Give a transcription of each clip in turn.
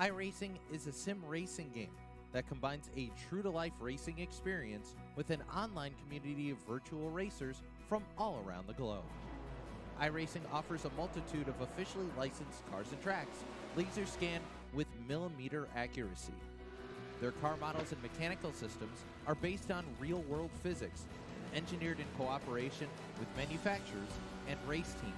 iRacing is a sim racing game that combines a true-to-life racing experience with an online community of virtual racers from all around the globe. iRacing offers a multitude of officially licensed cars and tracks, laser scanned with millimeter accuracy. Their car models and mechanical systems are based on real-world physics, engineered in cooperation with manufacturers and race teams.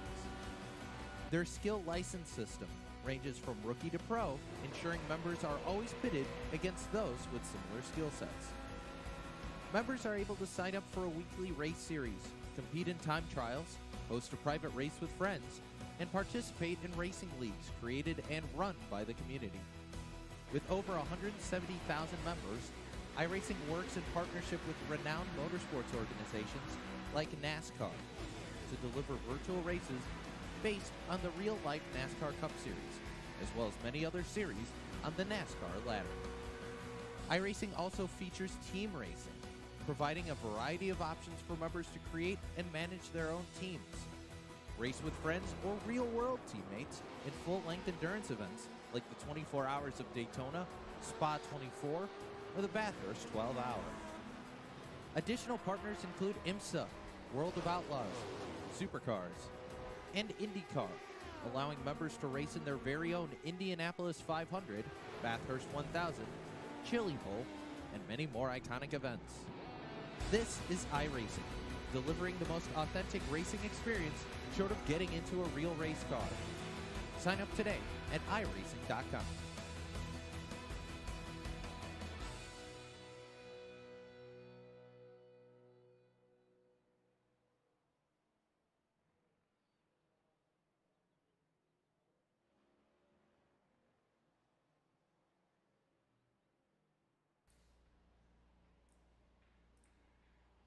Their skill license system ranges from rookie to pro, ensuring members are always pitted against those with similar skill sets. Members are able to sign up for a weekly race series, compete in time trials, host a private race with friends, and participate in racing leagues created and run by the community. With over 170,000 members, iRacing works in partnership with renowned motorsports organizations like NASCAR to deliver virtual races based on the real-life NASCAR Cup Series, as well as many other series on the NASCAR ladder. iRacing also features team racing, providing a variety of options for members to create and manage their own teams. Race with friends or real-world teammates in full-length endurance events like the 24 Hours of Daytona, Spa 24, or the Bathurst 12 Hour. Additional partners include IMSA, World of Outlaws, Supercars, and IndyCar, allowing members to race in their very own Indianapolis 500, Bathurst 1000, Chili Bowl, and many more iconic events. This is iRacing, delivering the most authentic racing experience short of getting into a real race car. Sign up today at iRacing.com.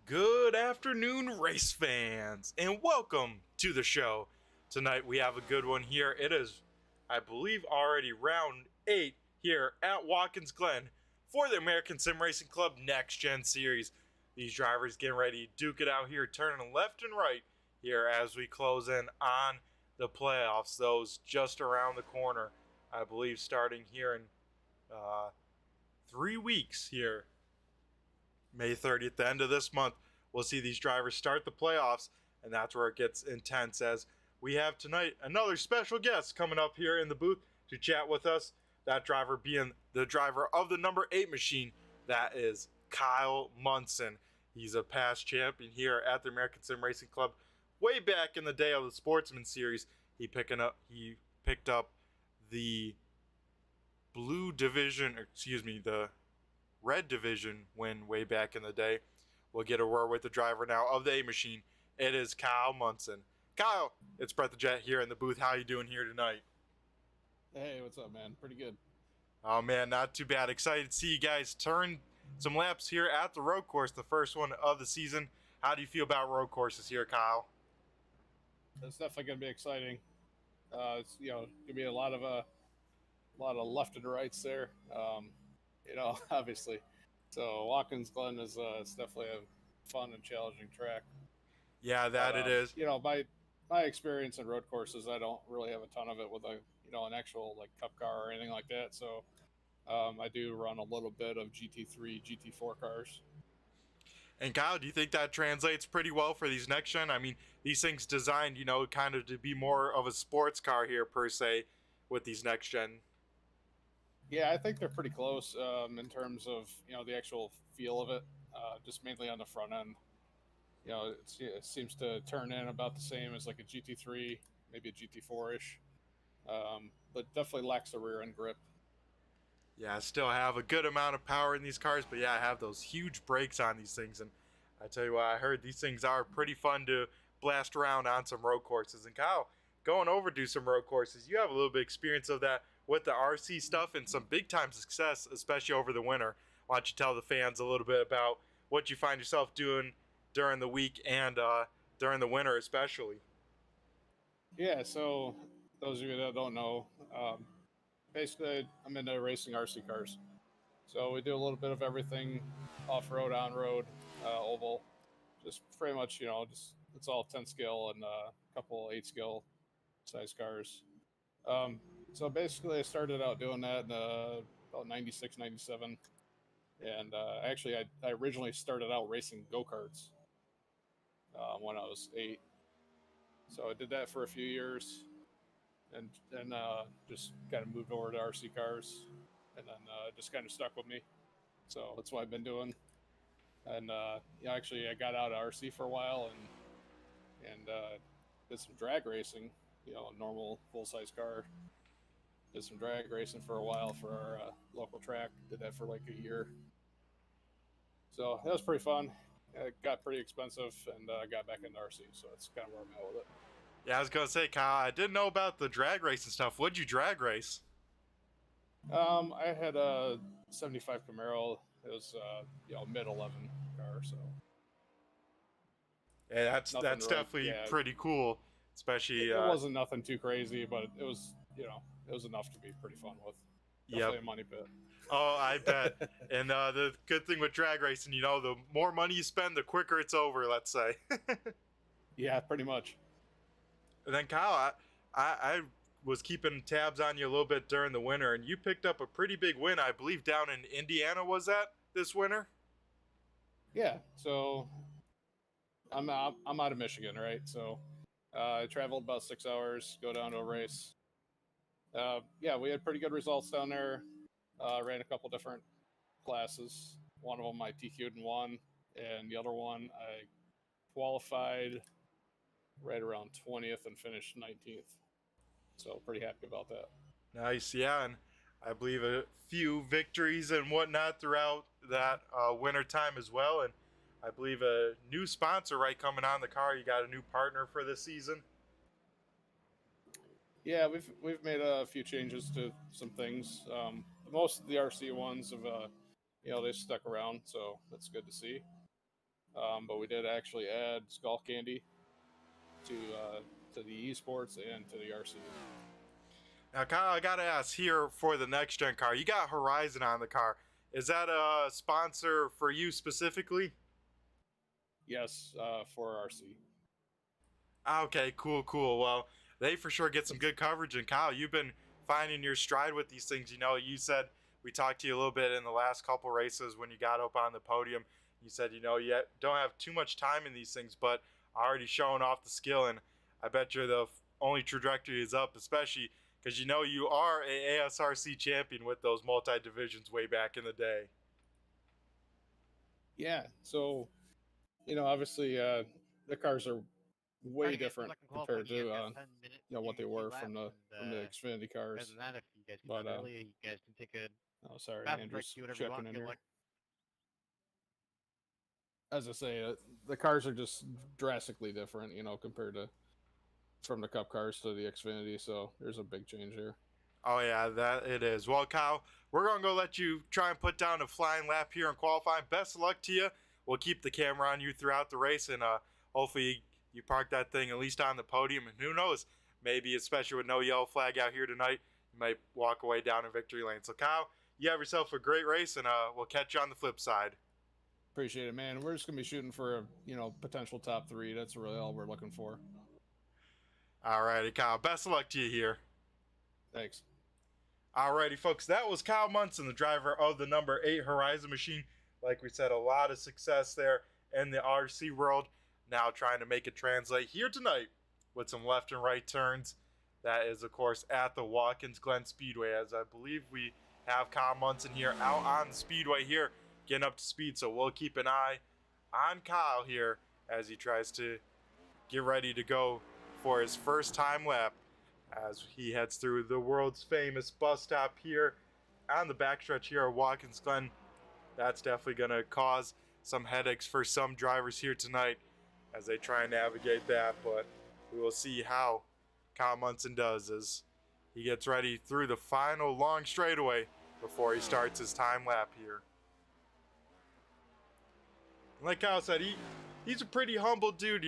Good afternoon, race fans, and welcome to the show. Tonight we have a good one here. It is, I believe, already round 8 here at Watkins, Glen for the American Sim Racing Club Next Gen Series. These drivers getting ready to duke it out here, turning left and right here as we close in on the playoffs. Those just around the corner, I believe, starting here in 3 weeks here. May 30th, the end of this month, we'll see these drivers start the playoffs, and that's where it gets intense, as we have tonight another special guest coming up here in the booth to chat with us. That driver being the driver of the number 8 machine, that is Kyle Munson. He's a past champion here at the American Sim Racing Club. Way back in the day of the Sportsman Series, he picked up the blue division, the red division win way back in the day. We'll get a word with the driver now of the A machine. It is Kyle Munson. Kyle, it's Brett the Jet here in the booth. How you doing here tonight? Hey, what's up, man? Pretty good. Oh man, not too bad. Excited to see you guys turn some laps here at the road course, the first one of the season. How do you feel about road courses here, Kyle? It's definitely going to be exciting. It's going to be a lot of left and rights there. Obviously. So Watkins Glen is it's definitely a fun and challenging track. Yeah, it is. My experience in road courses, I don't really have a ton of it with an actual like cup car or anything like that. So I do run a little bit of GT3, GT4 cars. And Kyle, do you think that translates pretty well for these next gen? I mean, these things designed, kind of to be more of a sports car here per se with these next gen. Yeah, I think they're pretty close in terms of the actual feel of it. Just mainly on the front end. It seems to turn in about the same as like a GT3, maybe a GT4-ish, but definitely lacks the rear end grip. Yeah, I still have a good amount of power in these cars, but yeah, I have those huge brakes on these things, and I tell you what, I heard these things are pretty fun to blast around on some road courses. And Kyle, going over to some road courses, you have a little bit of experience of that with the RC stuff and some big time success, especially over the winter. Why don't you tell the fans a little bit about what you find yourself doing during the week and during the winter especially? Yeah, so those of you that don't know, basically I'm into racing RC cars. So we do a little bit of everything, off-road, on-road, oval, just pretty much, it's all 10 scale and a couple 8 scale size cars. So basically, I started out doing that in about 96, 97. And actually, I originally started out racing go-karts when I was 8. So I did that for a few years, and then just kind of moved over to RC cars, and then just kind of stuck with me. So that's what I've been doing. And actually, I got out of RC for a while and did some drag racing. A normal full-size car. Did some drag racing for a while for our local track. Did that for like a year. So that was pretty fun. It got pretty expensive, and got back into RC. So that's kind of where I'm at with it. Yeah, I was gonna say, Kyle, I didn't know about the drag racing stuff. What'd you drag race? I had a '75 Camaro. It was mid 11 car. So Yeah, that's nothing really, definitely pretty cool. Especially it wasn't nothing too crazy, but it was it was enough to be pretty fun with. Definitely a money pit. Oh, I bet. And the good thing with drag racing, the more money you spend, the quicker it's over, let's say. Yeah, pretty much. And then, Kyle, I was keeping tabs on you a little bit during the winter, and you picked up a pretty big win, I believe, down in Indiana, was that, this winter? Yeah, so I'm out of Michigan, right? So I traveled about 6 hours, go down to a race. We had pretty good results down there. Ran a couple different classes. One of them I TQ'd and won, and the other one I qualified right around 20th and finished 19th. So pretty happy about that. Nice, yeah, and I believe a few victories and whatnot throughout that winter time as well, and I believe a new sponsor coming on the car. You got a new partner for this season. Yeah, we've made a few changes to some things. Most of the RC ones have they stuck around, so that's good to see. But we did actually add Skull Candy to the esports and to the RC. Now, Kyle, I gotta ask here for the next gen car. You got Horizon on the car. Is that a sponsor for you specifically? Yes, for RC. Okay, cool. Well, they for sure get some good coverage. And Kyle, you've been finding your stride with these things. You said we talked to you a little bit in the last couple races when you got up on the podium. You said, you don't have too much time in these things, but already showing off the skill. And I bet you're the only trajectory is up, especially because you are a ASRC champion with those multi-divisions way back in the day. Yeah, so obviously the cars are way different compared to what they were from the Xfinity cars. Other than that, if you guys But early, you guys can take a oh, sorry, bathroom Andrew's break, do whatever you checking want. in Good here. luck. As I say, the cars are just drastically different, compared to from the Cup cars to the Xfinity. So there's a big change here. Oh yeah, that it is. Well, Kyle, we're gonna go let you try and put down a flying lap here in qualifying. Best of luck to you. We'll keep the camera on you throughout the race, and hopefully you park that thing at least on the podium. And who knows, maybe especially with no yellow flag out here tonight, you might walk away down in victory lane. So Kyle, you have yourself a great race, and we'll catch you on the flip side. Appreciate it, man. We're just gonna be shooting for a potential top 3. That's really all we're looking for. Alrighty, Kyle. Best of luck to you here. Thanks. Alrighty, folks. That was Kyle Munson, the driver of the number 8 Horizon machine. Like we said, a lot of success there in the RC world. Now trying to make it translate here tonight with some left and right turns. That is, of course, at the Watkins Glen Speedway, as I believe we have Kyle Munson here out on the speedway here, getting up to speed. So we'll keep an eye on Kyle here as he tries to get ready to go for his first time lap as he heads through the world's famous bus stop here on the backstretch here at Watkins Glen. That's definitely going to cause some headaches for some drivers here tonight as they try and navigate that, but we will see how Kyle Munson does as he gets ready through the final long straightaway before he starts his time lap here. Like Kyle said, he's a pretty humble dude,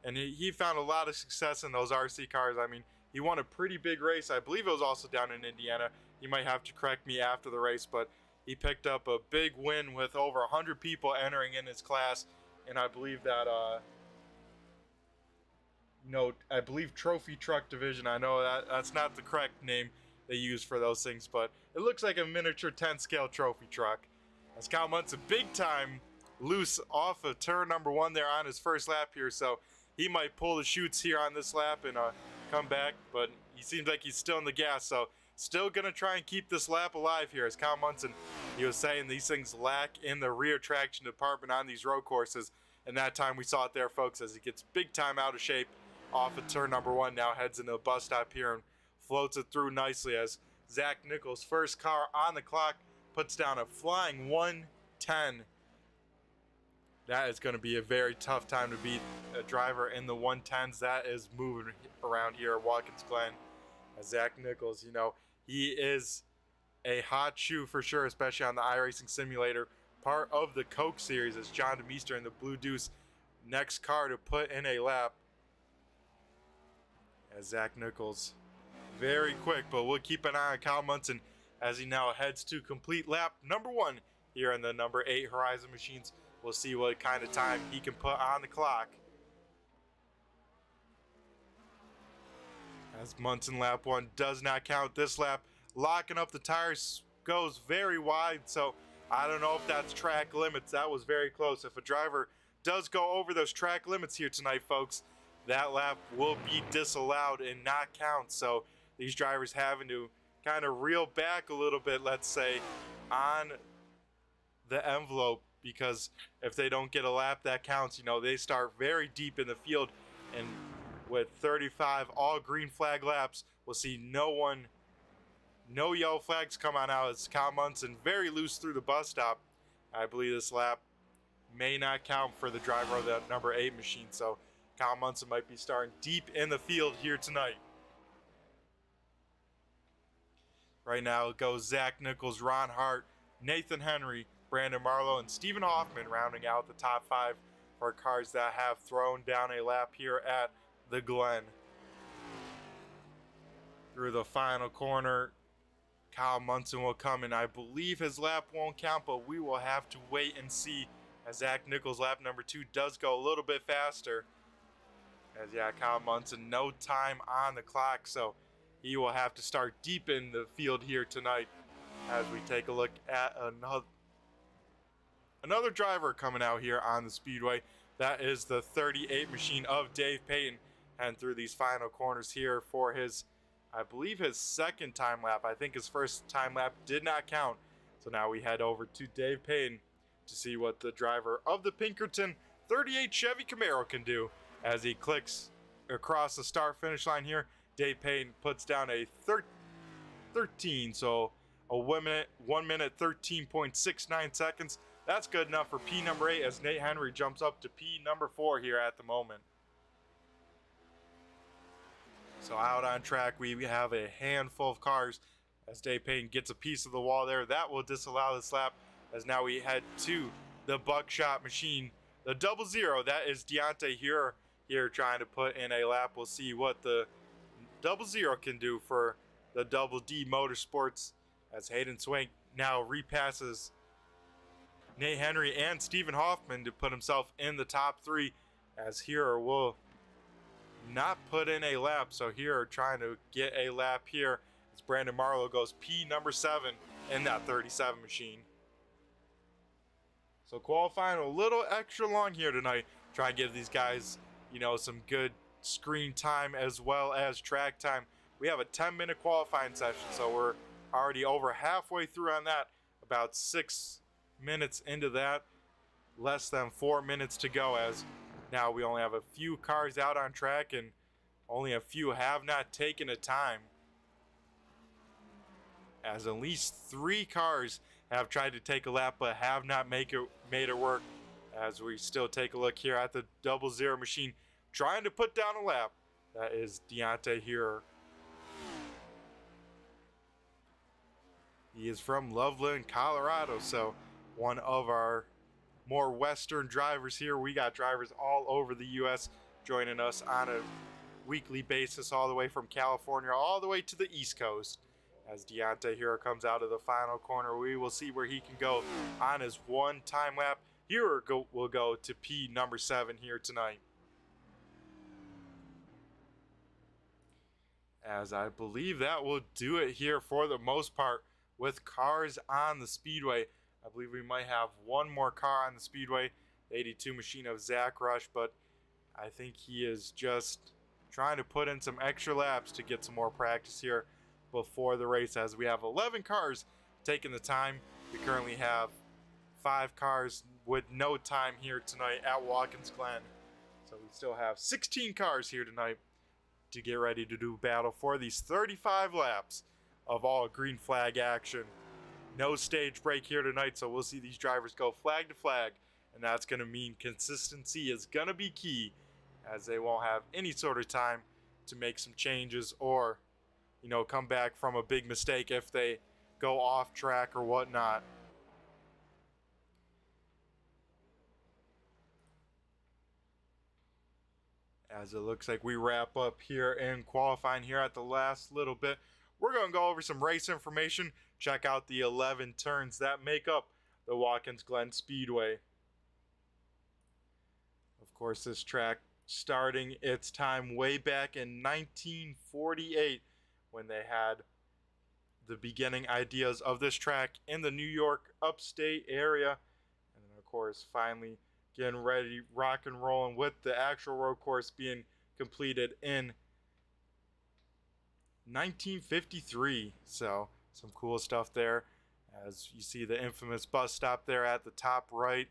and he found a lot of success in those RC cars. I mean, he won a pretty big race. I believe it was also down in Indiana. You might have to correct me after the race, but he picked up a big win with over 100 people entering in his class, and I believe that I believe trophy truck division. I know that's not the correct name. they use for those things, but it looks like a miniature 10 scale trophy truck. As Kyle Munson big time loose off of turn number 1 there on his first lap here, so he might pull the chutes here on this lap and come back, but he seems like he's still in the gas, so still gonna try and keep this lap alive here. As Kyle Munson, he was saying these things lack in the rear traction department on these road courses, and that time we saw it there, folks, as he gets big time out of shape off of turn number 1, now heads into the bus stop here and floats it through nicely as Zach Nichols, first car on the clock, puts down a flying 110. That is going to be a very tough time to beat a driver in the 110s. That is moving around here at Watkins Glen. As Zach Nichols, you know, he is a hot shoe for sure, especially on the iRacing simulator. Part of the Coke series as John DeMeester in the Blue Deuce, next car to put in a lap. As Zach Nichols, very quick, but we'll keep an eye on Kyle Munson as he now heads to complete lap number 1 here in the number 8 Horizon Machines. We'll see what kind of time he can put on the clock. As Munson lap 1 does not count this lap, locking up the tires, goes very wide, so I don't know if that's track limits. That was very close. If a driver does go over those track limits here tonight, folks, that lap will be disallowed and not count. So these drivers having to kind of reel back a little bit, let's say, on the envelope, because if they don't get a lap that counts, you know, they start very deep in the field, and with 35 all green flag laps, we'll see no yellow flags come on out as Kyle Munson very loose through the bus stop. I believe this lap may not count for the driver of the number 8 machine, so Kyle Munson might be starting deep in the field here tonight. Right now it goes Zach Nichols, Ron Hart, Nathan Henry, Brandon Marlowe, and Stephen Hoffman rounding out the top 5 for cars that have thrown down a lap here at the Glen. Through the final corner, Kyle Munson will come, and I believe his lap won't count, but we will have to wait and see, as Zach Nichols' lap number 2 does go a little bit faster. As yeah, Kyle Munson, no time on the clock, so he will have to start deep in the field here tonight as we take a look at another driver coming out here on the speedway. That is the 38 machine of Dave Payton, and through these final corners here for his, I believe, his second time lap. I think his first time lap did not count. So now we head over to Dave Payton to see what the driver of the Pinkerton 38 Chevy Camaro can do. As he clicks across the start finish line here, Dave Payton puts down a 13, so a 1 minute 13.69 seconds. That's good enough for P number 8 as Nate Henry jumps up to P number 4 here at the moment. So out on track we have a handful of cars as Dave Payton gets a piece of the wall there. That will disallow this lap as now we head to the Buckshot machine. The 00, that is Deontay here trying to put in a lap. We'll see what the 00 can do for the Double D Motorsports as Hayden Swank now repasses Nate Henry and Stephen Hoffman to put himself in the top 3, as Hero will not put in a lap. So Hero trying to get a lap here as Brandon Marlowe goes P number 7 in that 37 machine. So qualifying a little extra long here tonight. Try and give these guys, you know, some good screen time as well as track time. We have a 10-minute qualifying session, so we're already over halfway through on that. About 6 minutes into that, less than 4 minutes to go, as now we only have a few cars out on track and only a few have not taken a time, as at least 3 cars have tried to take a lap but have not made it work. As we still take a look here at the 00 machine trying to put down a lap. That is Deontay here. He is from Loveland, Colorado, so one of our more Western drivers here. We got drivers all over the U.S. joining us on a weekly basis, all the way from California all the way to the East Coast. As Deontay here comes out of the final corner, we will see where he can go on his one-time lap. Here will go to P number 7 here tonight. as I believe that will do it here for the most part with cars on the speedway. I believe we might have one more car on the speedway, the 82 machine of Zach Rush, but I think he is just trying to put in some extra laps to get some more practice here before the race, as we have 11 cars taking the time. We currently have 5 cars with no time here tonight at Watkins Glen. So we still have 16 cars here tonight to get ready to do battle for these 35 laps of all green flag action. No stage break here tonight, so we'll see these drivers go flag to flag, and that's going to mean consistency is going to be key, as they won't have any sort of time to make some changes or, come back from a big mistake if they go off track or whatnot. As it looks like we wrap up here in qualifying here at the last little bit, we're going to go over some race information, check out the 11 turns that make up the Watkins Glen Speedway. Of course, this track starting its time way back in 1948 when they had the beginning ideas of this track in the New York upstate area. And then, of course, finally getting ready, rock and rolling with the actual road course being completed in 1953. So some cool stuff there. As you see the infamous bus stop there at the top right,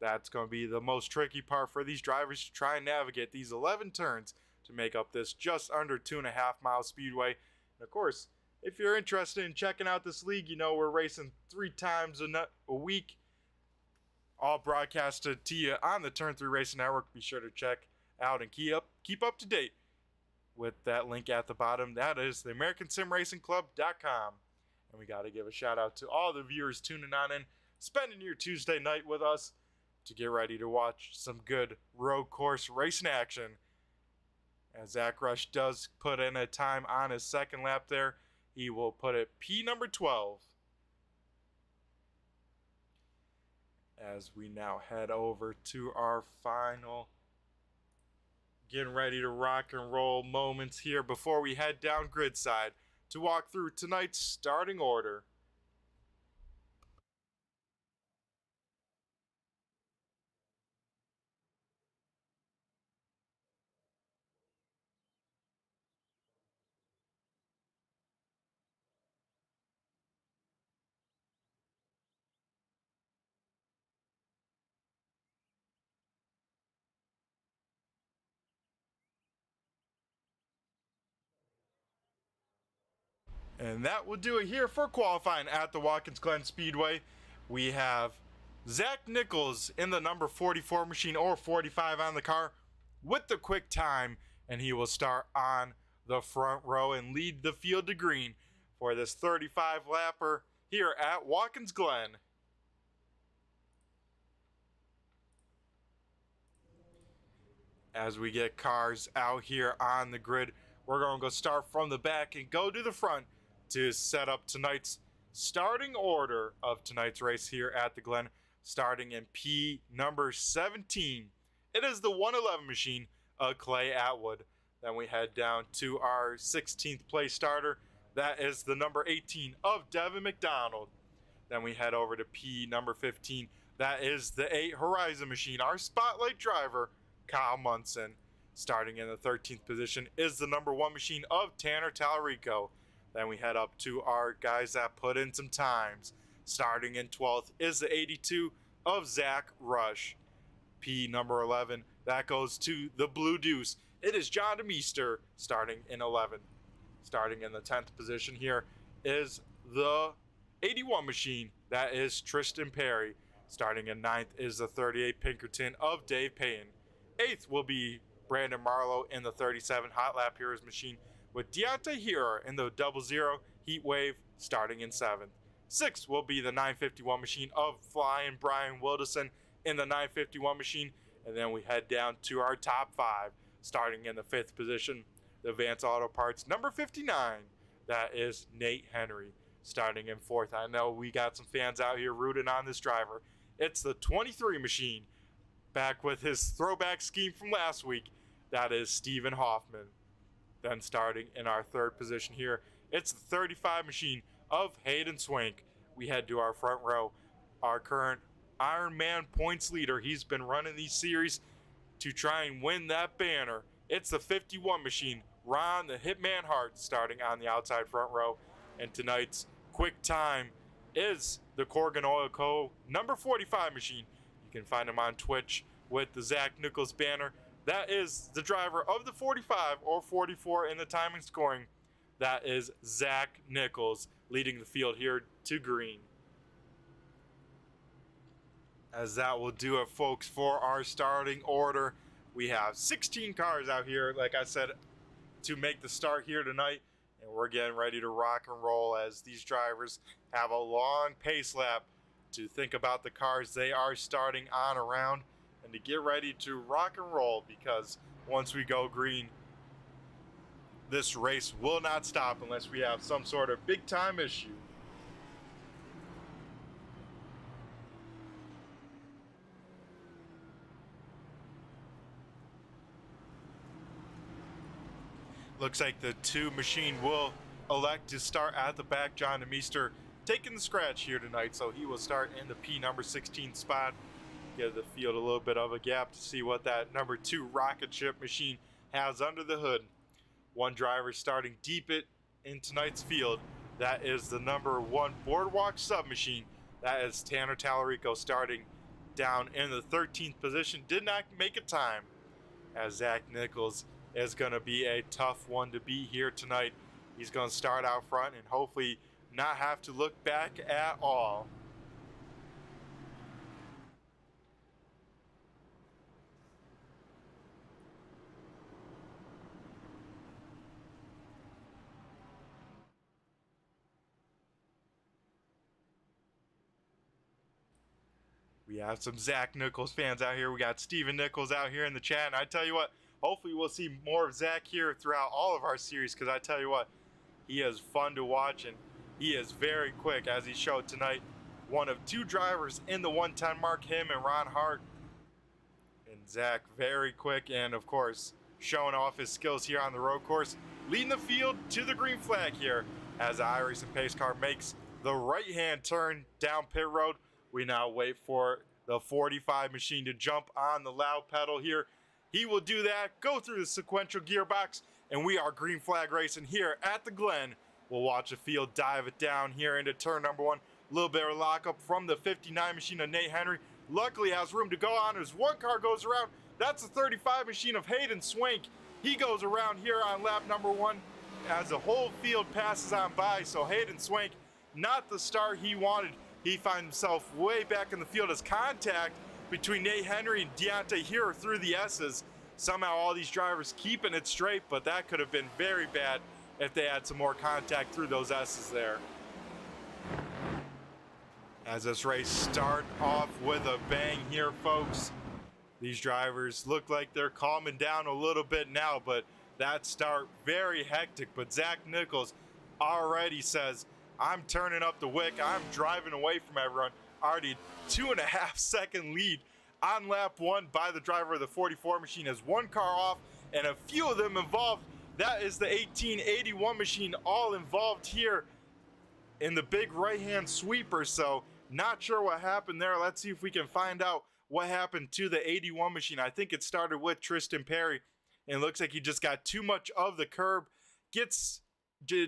that's going to be the most tricky part for these drivers to try and navigate these 11 turns to make up this just under 2.5 mile speedway. And of course, if you're interested in checking out this league, we're racing 3 times a week, all broadcasted to you on the Turn 3 Racing Network. Be sure to check out and keep up to date with that link at the bottom. That is the AmericanSimRacingClub.com. And we got to give a shout out to all the viewers tuning on in, spending your Tuesday night with us to get ready to watch some good road course racing action. As Zach Rush does put in a time on his second lap there, he will put it P number 12. As we now head over to our final, getting ready to rock and roll moments here before we head down grid side to walk through tonight's starting order. And that will do it here for qualifying at the Watkins Glen Speedway. We have Zach Nichols in the number 44 machine, or 45 on the car, with the quick time, and he will start on the front row and lead the field to green for this 35 lapper here at Watkins Glen. As we get cars out here on the grid, we're going to go start from the back and go to the front to set up tonight's starting order of tonight's race here at the Glen, starting in P number 17. It is the 111 machine of Clay Atwood. Then we head down to our 16th place starter. That is the number 18 of Devin McDonald. Then we head over to P number 15. That is the 8 Horizon machine, our spotlight driver, Kyle Munson. Starting in the 13th position is the number 1 machine of Tanner Tallarico. Then we head up to our guys that put in some times. Starting in 12th is the 82 of Zach Rush. P number 11, that goes to the Blue Deuce. It is John DeMeester starting in 11th. Starting in the 10th position here is the 81 machine. That is Tristan Perry. Starting in 9th is the 38 Pinkerton of Dave Payne. 8th will be Brandon Marlowe in the 37 Hot Lap Heroes machine, with Deontay Hero in the 00 Heat Wave starting in 7th. 6th will be the 951 machine of Flying Brian Wilderson in the 951 machine. And then we head down to our top 5, starting in the 5th position, the Vance Auto Parts number 59. That is Nate Henry. Starting in 4th, I know we got some fans out here rooting on this driver. It's the 23 machine, back with his throwback scheme from last week. That is Stephen Hoffman. Then starting in our third position here, it's the 35 machine of Hayden Swank. We head to our front row. Our current Ironman points leader. He's been running these series to try and win that banner. It's the 51 machine, Ron the Hitman Hart, starting on the outside front row. And tonight's quick time is the Corgan Oil Co. number 45 machine. You can find him on Twitch with the Zach Nichols banner. That is the driver of the 45 or 44 in the timing scoring. That is Zach Nichols leading the field here to green. As that will do it, folks, for our starting order. We have 16 cars out here, like I said, to make the start here tonight. And we're getting ready to rock and roll as these drivers have a long pace lap to think about the cars they are starting on around and to get ready to rock and roll, because once we go green, this race will not stop unless we have some sort of big time issue. Looks like the 2 machine will elect to start at the back. John DeMeester taking the scratch here tonight, so he will start in the P number 16 spot. Give the field a little bit of a gap to see what that number 2 rocket ship machine has under the hood. One driver starting deep in tonight's field. That is the number 1 Boardwalk submachine. That is Tanner Tallarico starting down in the 13th position. Did not make a time, as Zach Nichols is going to be a tough one to beat here tonight. He's going to start out front and hopefully not have to look back at all. We have some Zach Nichols fans out here. We got Steven Nichols out here in the chat. And I tell you what, hopefully we'll see more of Zach here throughout all of our series, because I tell you what, he is fun to watch and he is very quick, as he showed tonight. One of 2 drivers in the 110 mark, him and Ron Hart. And Zach very quick, and of course showing off his skills here on the road course, leading the field to the green flag here as the iRacing pace car makes the right hand turn down pit road. We now wait for the 45 machine to jump on the loud pedal here. He will do that, go through the sequential gearbox, and we are green flag racing here at the Glen. We'll watch the field dive it down here into turn number 1. A little bit of lockup from the 59 machine of Nate Henry. Luckily has room to go on as one car goes around. That's the 35 machine of Hayden Swank. He goes around here on lap number 1 as the whole field passes on by. So Hayden Swank, not the start he wanted. He finds himself way back in the field as contact between Nate Henry and Deontay here through the S's. Somehow all these drivers keeping it straight, but that could have been very bad if they had some more contact through those S's there. As this race starts off with a bang here, folks. These drivers look like they're calming down a little bit now, but that start very hectic. But Zach Nichols already says, I'm turning up the wick. I'm driving away from everyone. Already 2.5 second lead on lap 1 by the driver of the 44 machine, has 1 car off and a few of them involved. That is the 1881 machine all involved here in the big right hand sweeper. So not sure what happened there. Let's see if we can find out what happened to the 81 machine. I think it started with Tristan Perry, and it looks like he just got too much of the curb, gets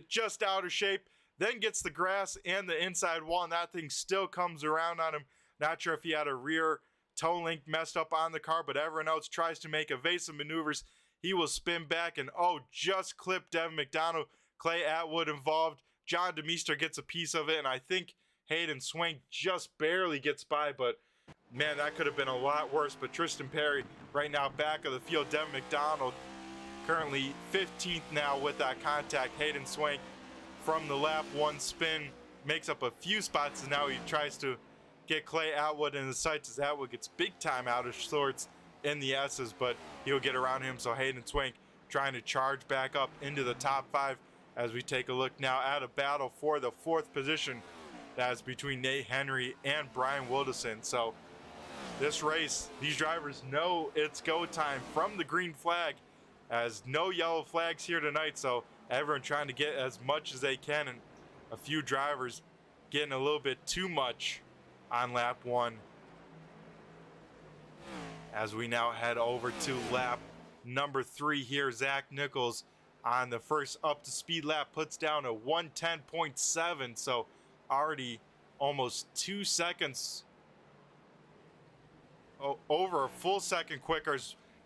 just out of shape, then gets the grass and the inside wall, and that thing still comes around on him. Not sure if he had a rear toe link messed up on the car, but everyone else tries to make evasive maneuvers. He will spin back and, just clipped Devin McDonald. Clay Atwood involved. John DeMeester gets a piece of it, and I think Hayden Swank just barely gets by, but man, that could have been a lot worse. But Tristan Perry right now back of the field. Devin McDonald currently 15th now with that contact. Hayden Swank from the lap 1 spin makes up a few spots, and now he tries to get Clay Atwood in the sights as Atwood gets big time out of sorts in the S's, but he'll get around him. So Hayden Swank trying to charge back up into the top 5 as we take a look now at a battle for the 4th position. That's between Nate Henry and Brian Wilderson. So this race, these drivers know it's go time from the green flag. as no yellow flags here tonight, so everyone trying to get as much as they can, and a few drivers getting a little bit too much on lap 1. As we now head over to lap number 3 here, Zach Nichols on the first up to speed lap puts down a 110.7, so already almost 2 seconds, over a full second quicker.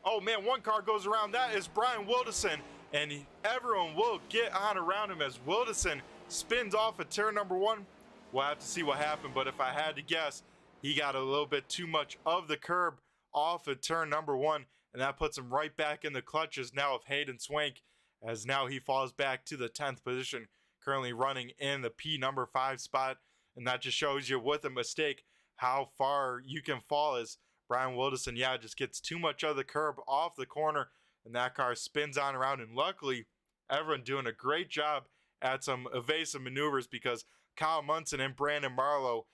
Oh man, one car goes around. That is Brian Wildison, and everyone will get on around him as Wildison spins off at turn number 1. We'll have to see what happened, but if I had to guess, he got a little bit too much of the curb off at turn number 1, and that puts him right back in the clutches now of Hayden Swank, as now he falls back to the 10th position, currently running in the P number 5 spot. And that just shows you with a mistake how far you can fall, as Brian Wildison, just gets too much of the curb off the corner, and that car spins on around. And luckily, everyone doing a great job at some evasive maneuvers, because Kyle Munson and Brandon Marlowe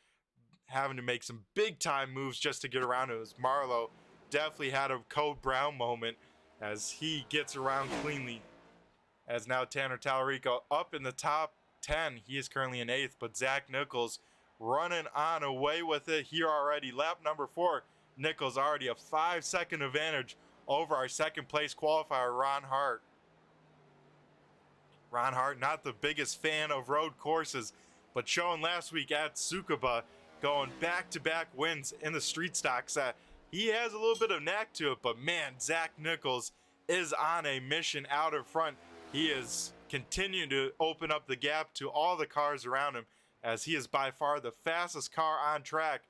having to make some big time moves just to get around it. As Marlowe definitely had a Code Brown moment as he gets around cleanly. As now Tanner Tallarico up in the top 10. He is currently in 8th, but Zach Nichols running on away with it here already. Lap number 4, Nichols already a 5-second advantage over our second place qualifier, Ron Hart. Ron Hart, not the biggest fan of road courses, but showing last week at Tsukuba, going back-to-back wins in the street stocks, that he has a little bit of knack to it. But man, Zach Nichols is on a mission out in front. He is continuing to open up the gap to all the cars around him, as he is by far the fastest car on track.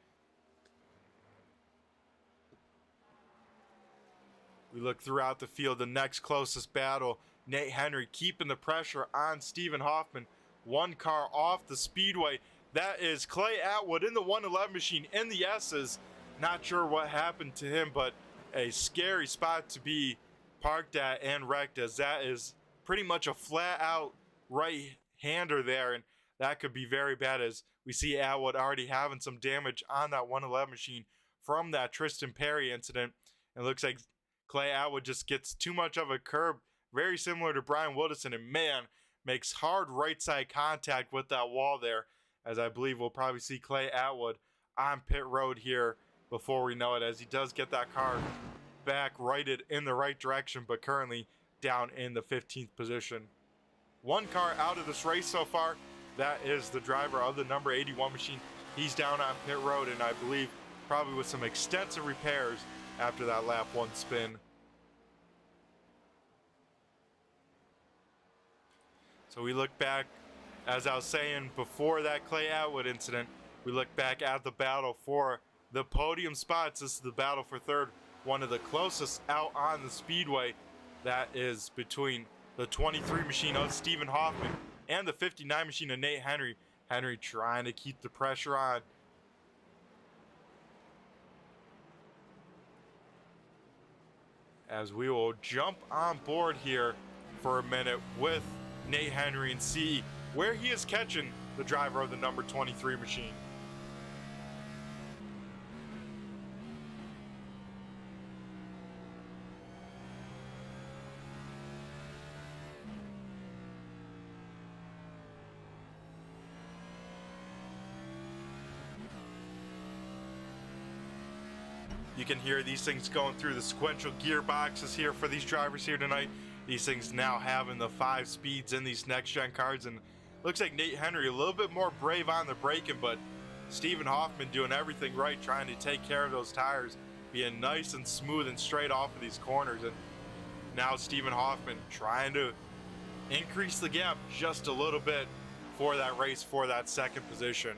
We look throughout the field, the next closest battle, Nate Henry keeping the pressure on Stephen Hoffman. One car off the speedway. That is Clay Atwood in the 111 machine in the S's. Not sure what happened to him, but a scary spot to be parked at and wrecked, as that is pretty much a flat out right-hander there, and that could be very bad, as we see Atwood already having some damage on that 111 machine from that Tristan Perry incident. It looks like Clay Atwood just gets too much of a curb, very similar to Brian Wildison, and man, makes hard right side contact with that wall there, as I believe we'll probably see Clay Atwood on pit road here before we know it, as he does get that car back righted in the right direction, but currently down in the 15th position. One car out of this race so far. That is the driver of the number 81 machine. He's down on pit road, and I believe probably with some extensive repairs after that lap 1 spin. So we look back, as I was saying before that Clay Atwood incident, we look back at the battle for the podium spots. This is the battle for third, one of the closest out on the speedway. That is between the 23 machine of Stephen Hoffman and the 59 machine of Nate Henry. Henry trying to keep the pressure on. As we will jump on board here for a minute with Nate Henry and see where he is catching the driver of the number 23 machine. You can hear these things going through the sequential gearboxes here for these drivers here tonight. These things now having the 5 speeds in these next gen cars, and looks like Nate Henry a little bit more brave on the braking, but Stephen Hoffman doing everything right, trying to take care of those tires, being nice and smooth and straight off of these corners. And now Stephen Hoffman trying to increase the gap just a little bit for that race, for that second position.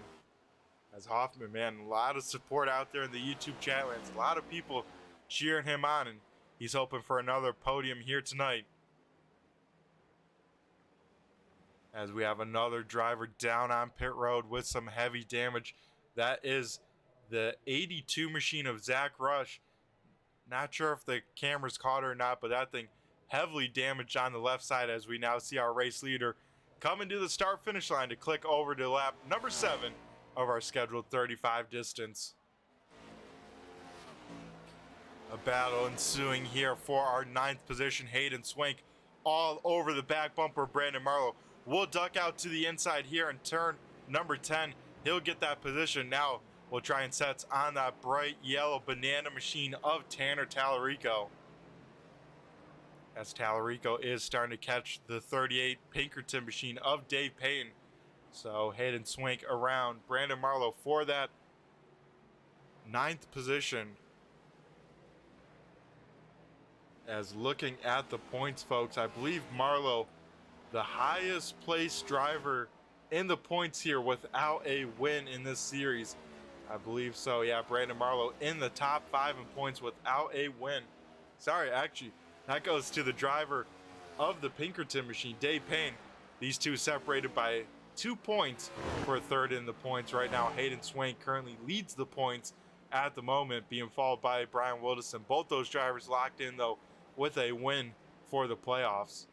As Hoffman, man, a lot of support out there in the YouTube chat lands. A lot of people cheering him on, and he's hoping for another podium here tonight. As we have another driver down on pit road with some heavy damage. That is the 82 machine of Zach Rush. Not sure if the camera's caught or not, but that thing heavily damaged on the left side, as we now see our race leader coming to the start finish line to click over to lap number 7 of our scheduled 35 distance. A battle ensuing here for our 9th position. Hayden Swank all over the back bumper. Brandon Marlowe will duck out to the inside here and turn number 10. He'll get that position. Now we'll try and sets on that bright yellow banana machine of Tanner Tallarico. As Tallarico is starting to catch the 38 Pinkerton machine of Dave Payne. So Hayden Swank around Brandon Marlowe for that 9th position. As looking at the points, folks, I believe Marlowe, the highest placed driver in the points here without a win in this series. I believe so. Yeah, Brandon Marlowe in the top 5 in points without a win. Sorry, actually, that goes to the driver of the Pinkerton machine, Dave Payne. These two separated by 2 points for 3rd in the points right now. Hayden Swank currently leads the points at the moment, being followed by Brian Wilderson. Both those drivers locked in, though, with a win for the playoffs.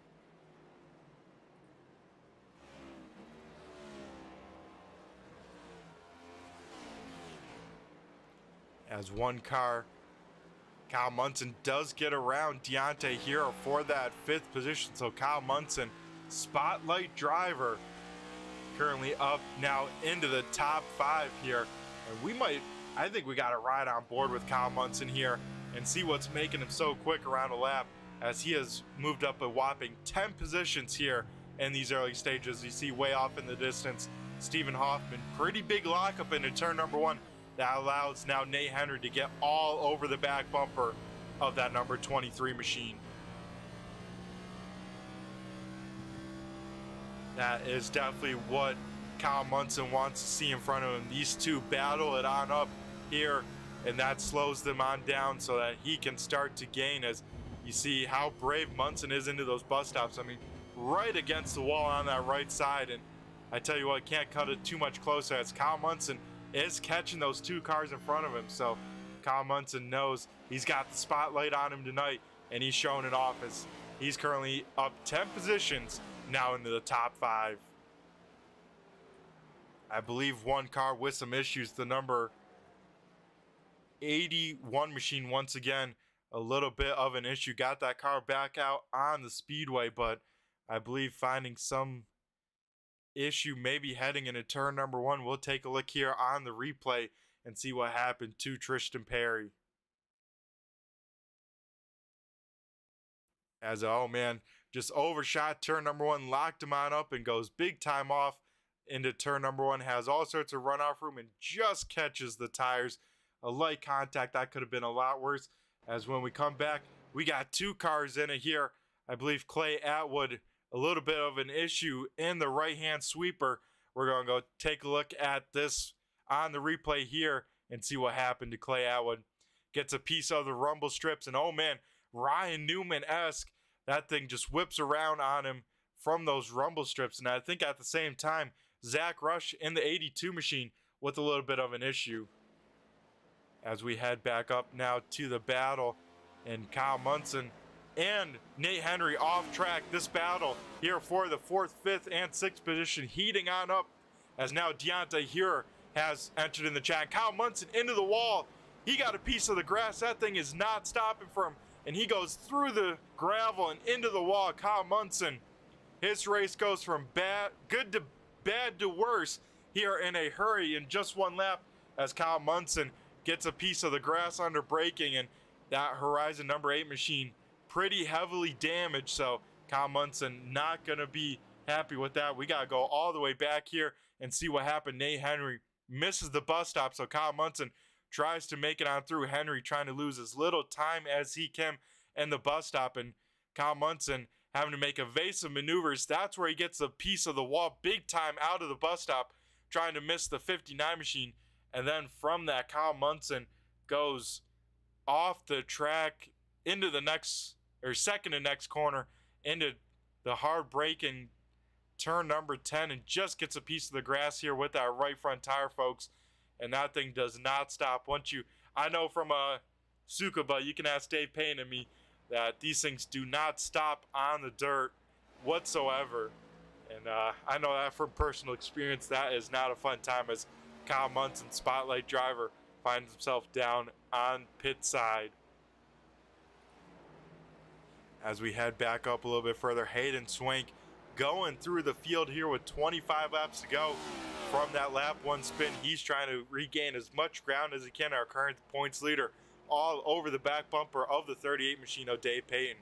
As one car, Kyle Munson does get around Deontay Hero for that 5th position. So Kyle Munson, spotlight driver, currently up now into the top 5 here. And I think we got to ride on board with Kyle Munson here and see what's making him so quick around a lap, as he has moved up a whopping 10 positions here in these early stages. You see way off in the distance, Stephen Hoffman, pretty big lockup into turn number 1. That allows now Nate Henry to get all over the back bumper of that number 23 machine. That is definitely what Kyle Munson wants to see in front of him. These two battle it on up here, and that slows them on down so that he can start to gain. As you see how brave Munson is into those bus stops. I mean, right against the wall on that right side. And I tell you what, can't cut it too much closer, as Kyle Munson is catching those 2 cars in front of him. So Kyle Munson knows he's got the spotlight on him tonight, and he's showing it off as he's currently up 10 positions now into the top 5. I believe one car with some issues, the number 81 machine, once again, a little bit of an issue. Got that car back out on the speedway, but I believe finding some issue maybe heading into turn number 1. We'll take a look here on the replay and see what happened to Tristan Perry. As, oh man, just overshot turn number 1, locked him on up and goes big time off into turn number 1. Has all sorts of runoff room and just catches the tires. A light contact, that could have been a lot worse. As when we come back, we got 2 cars in it here. I believe Clay Atwood, a little bit of an issue in the right-hand sweeper. We're going to go take a look at this on the replay here and see what happened to Clay Atwood. Gets a piece of the rumble strips, and oh man, Ryan Newman-esque. That thing just whips around on him from those rumble strips. And I think at the same time, Zach Rush in the 82 machine with a little bit of an issue. As we head back up now to the battle, and Kyle Munson and Nate Henry off track. This battle here for the 4th, 5th, and 6th position heating on up, as now Deontay Heuer has entered in the chat. Kyle Munson into the wall. He got a piece of the grass. That thing is not stopping for him, and he goes through the gravel and into the wall. Kyle Munson, his race goes from good to bad to worse here in a hurry in just 1 lap, as Kyle Munson gets a piece of the grass under braking, and that Horizon number 8 machine pretty heavily damaged. So Kyle Munson not going to be happy with that. We got to go all the way back here and see what happened. Nate Henry misses the bus stop, so Kyle Munson tries to make it on through. Henry trying to lose as little time as he can in the bus stop, and Kyle Munson having to make evasive maneuvers. That's where he gets a piece of the wall big time out of the bus stop, trying to miss the 59 machine. And then from that, Kyle Munson goes off the track into the next, or second to next corner, into the hard braking turn number 10, and just gets a piece of the grass here with that right front tire, folks. And that thing does not stop. I know from Tsukuba, you can ask Dave Payne and me, that these things do not stop on the dirt whatsoever. And I know that from personal experience, that is not a fun time, as Kyle Munson, spotlight driver, finds himself down on pit side. As we head back up a little bit further, Hayden Swank going through the field here with 25 laps to go from that lap 1 spin. He's trying to regain as much ground as he can. Our current points leader all over the back bumper of the 38 machine of Dave Payton.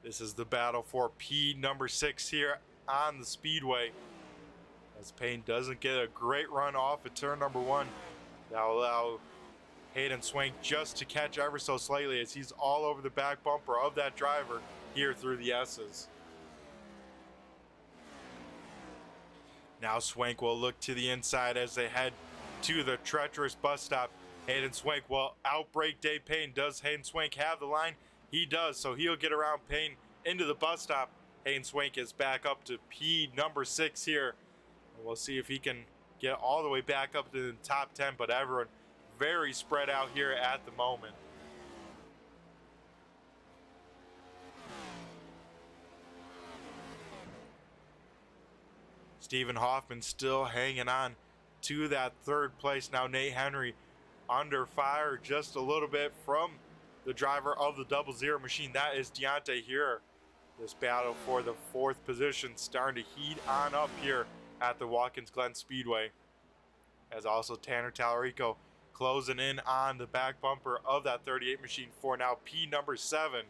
This is the battle for P number 6 here on the speedway, as Payne doesn't get a great run off at turn number 1. That'll allow Hayden Swank just to catch ever so slightly, as he's all over the back bumper of that driver here through the S's. Now Swank will look to the inside as they head to the treacherous bus stop. Hayden Swank will outbrake Dave Payne. Does Hayden Swank have the line? He does, so he'll get around Payne into the bus stop. Hayden Swank is back up to P number 6 here. We'll see if he can get all the way back up to the top 10, but everyone very spread out here at the moment. Stephen Hoffman still hanging on to that 3rd place. Now Nate Henry under fire just a little bit from the driver of the 00 machine. That is Deontay here. This battle for the 4th position starting to heat on up here at the Watkins Glen Speedway, as also Tanner Tallarico closing in on the back bumper of that 38 machine for now P number 7.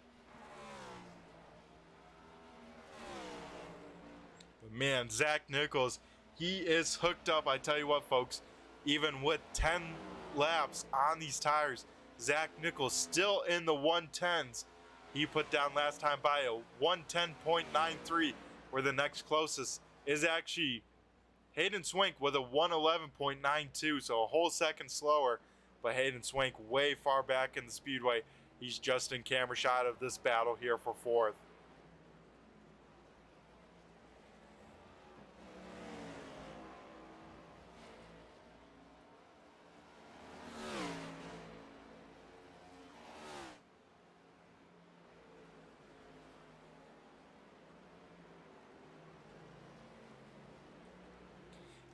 But man, Zach Nichols, he is hooked up. I tell you what, folks, even with 10 laps on these tires, Zach Nichols still in the 110s. He put down last time by a 110.93, where the next closest is actually Hayden Swank with a 111.92, so a whole second slower. But Hayden Swank way far back in the speedway. He's just in camera shot of this battle here for 4th.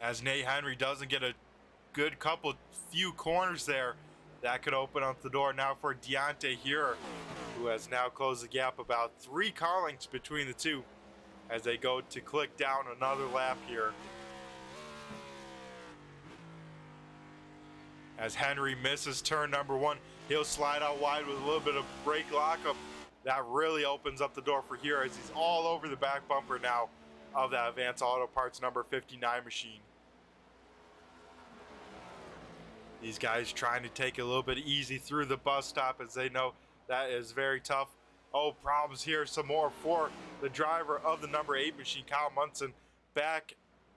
As Nate Henry doesn't get a good few corners there, that could open up the door now for Deontay here, who has now closed the gap about 3 car lengths between the two as they go to click down another lap here. As Henry misses turn number 1, he'll slide out wide with a little bit of brake lockup. That really opens up the door for here, as he's all over the back bumper now of that Advanced Auto Parts number 59 machine. These guys trying to take it a little bit easy through the bus stop, as they know that is very tough. Oh, problems here some more for the driver of the number 8 machine, Kyle Munson, back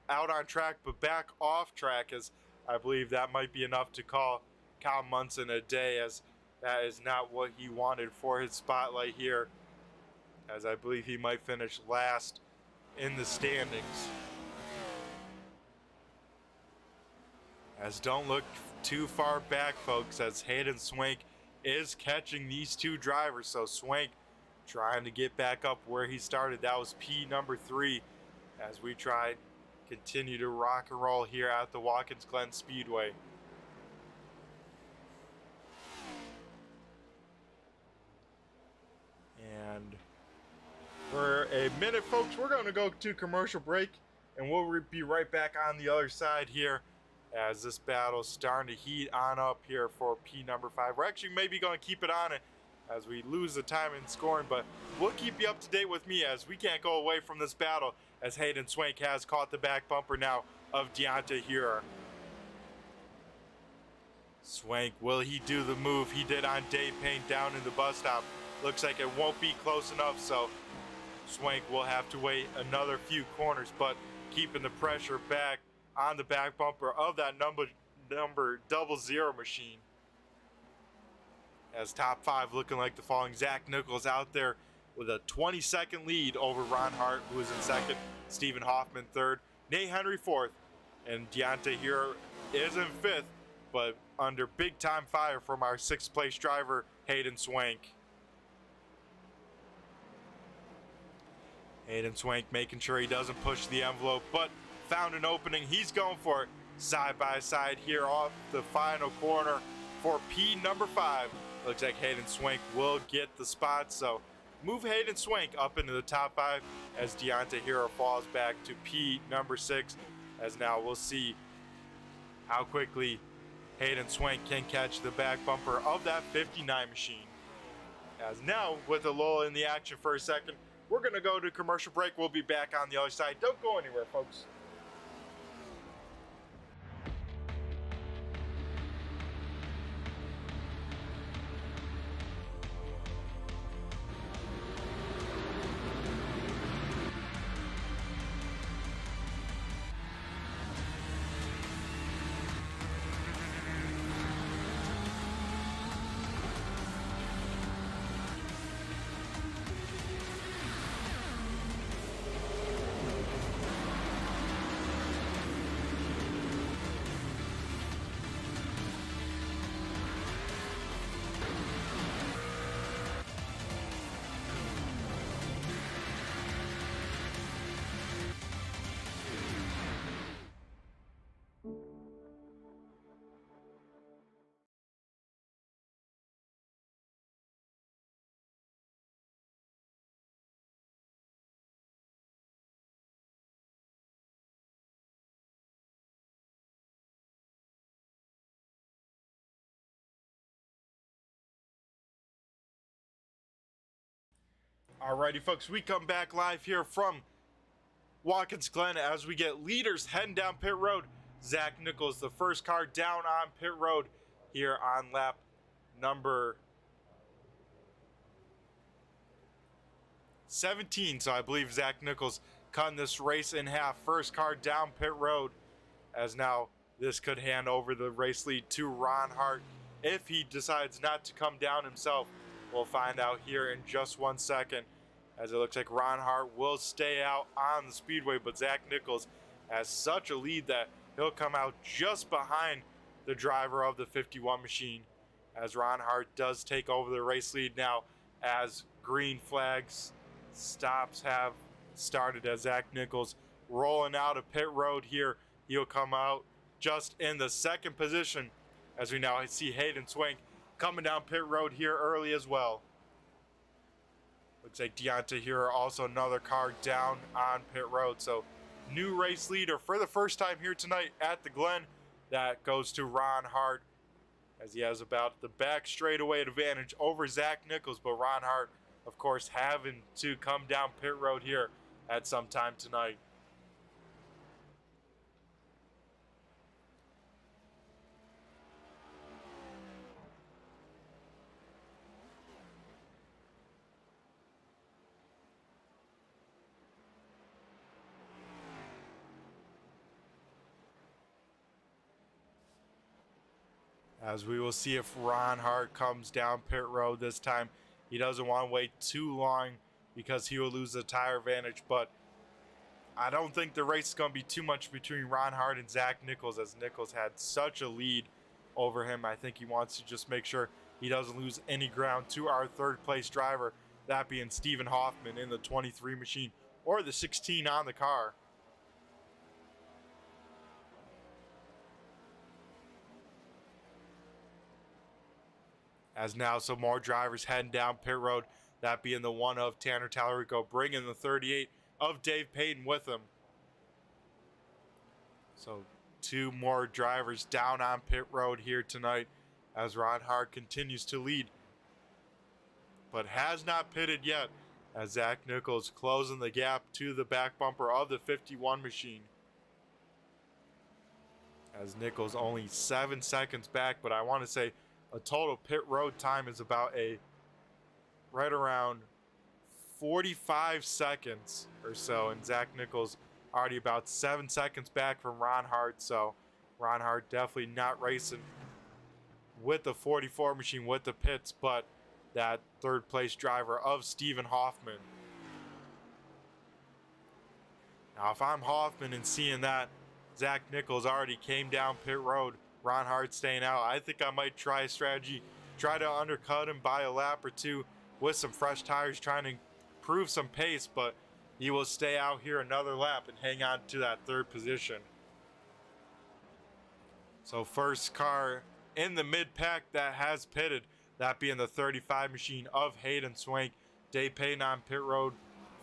out on track but back off track, as I believe that might be enough to call Kyle Munson a day, as that is not what he wanted for his spotlight here, as I believe he might finish last in the standings. As don't look too far back, folks, as Hayden Swank is catching these 2 drivers. So Swank trying to get back up where he started. That was P number 3, as we try continue to rock and roll here at the Watkins Glen Speedway. And for a minute, folks, we're going to go to commercial break, and we'll be right back on the other side here, as this battle's starting to heat on up here for P number 5. We're actually maybe going to keep it on it as we lose the time in scoring, but we'll keep you up to date with me, as we can't go away from this battle, as Hayden Swank has caught the back bumper now of Deontay here. Swank, will he do the move he did on Dave Payne down in the bus stop? Looks like it won't be close enough, so Swank will have to wait another few corners, but keeping the pressure back on the back bumper of that number 00 machine. As top 5 looking like the following: Zach Nichols out there with a 20-second lead over Ron Hart, who is in 2nd, Stephen Hoffman 3rd, Nate Henry 4th, and Deontay here is in 5th, but under big time fire from our 6th place driver, Hayden Swank. Hayden Swank making sure he doesn't push the envelope, but found an opening. He's going for it side by side here off the final corner for P number 5, Looks like Hayden Swank will get the spot, so move Hayden Swank up into the top 5 as Deontay Hero falls back to P number 6, as now we'll see how quickly Hayden Swank can catch the back bumper of that 59 machine. As now, with a lull in the action for a second, we're going to go to commercial break. We'll be back on the other side. Don't go anywhere, folks. Alrighty, folks, we come back live here from Watkins, Glen, as we get leaders heading down pit road. Zach Nichols, the first car down on pit road here on lap number 17. So I believe Zach Nichols cutting this race in half. First car down pit road, as now this could hand over the race lead to Ron Hart if he decides not to come down himself. We'll find out here in just 1 second, as it looks like Ron Hart will stay out on the speedway, but Zach Nichols has such a lead that he'll come out just behind the driver of the 51 machine, as Ron Hart does take over the race lead now, as green flags stops have started, as Zach Nichols rolling out of pit road here. He'll come out just in the second position, as we now see Hayden Swank coming down pit road here early as well. Looks like Deontay Hero also another car down on pit road. So new race leader for the first time here tonight at the Glen. That goes to Ron Hart, as he has about the back straightaway advantage over Zach Nichols. But Ron Hart, of course, having to come down pit road here at some time tonight. As we will see if Ron Hart comes down pit road this time. He doesn't want to wait too long because he will lose the tire advantage, but I don't think the race is going to be too much between Ron Hart and Zach Nichols, as Nichols had such a lead over him. I think he wants to just make sure he doesn't lose any ground to our third place driver, that being Stephen Hoffman in the 23 machine or the 16 on the car. As now some more drivers heading down pit road, that being the one of Tanner Tallarico, bringing the 38 of Dave Payton with him. So two more drivers down on pit road here tonight, as Ron Hart continues to lead, but has not pitted yet, as Zach Nichols closing the gap to the back bumper of the 51 machine. As Nichols only 7 seconds back, but I want to say a total pit road time is about right around 45 seconds or so, and Zach Nichols already about 7 seconds back from Ron Hart. So Ron Hart definitely not racing with the 44 machine with the pits, but that third place driver of Stephen Hoffman. Now if I'm Hoffman and seeing that Zach Nichols already came down pit road, Ron Hart staying out, I think I might try a strategy, try to undercut him by a lap or two with some fresh tires, trying to prove some pace, but he will stay out here another lap and hang on to that third position. So first car in the mid-pack that has pitted, that being the 35 machine of Hayden Swank. Dave Payne on pit road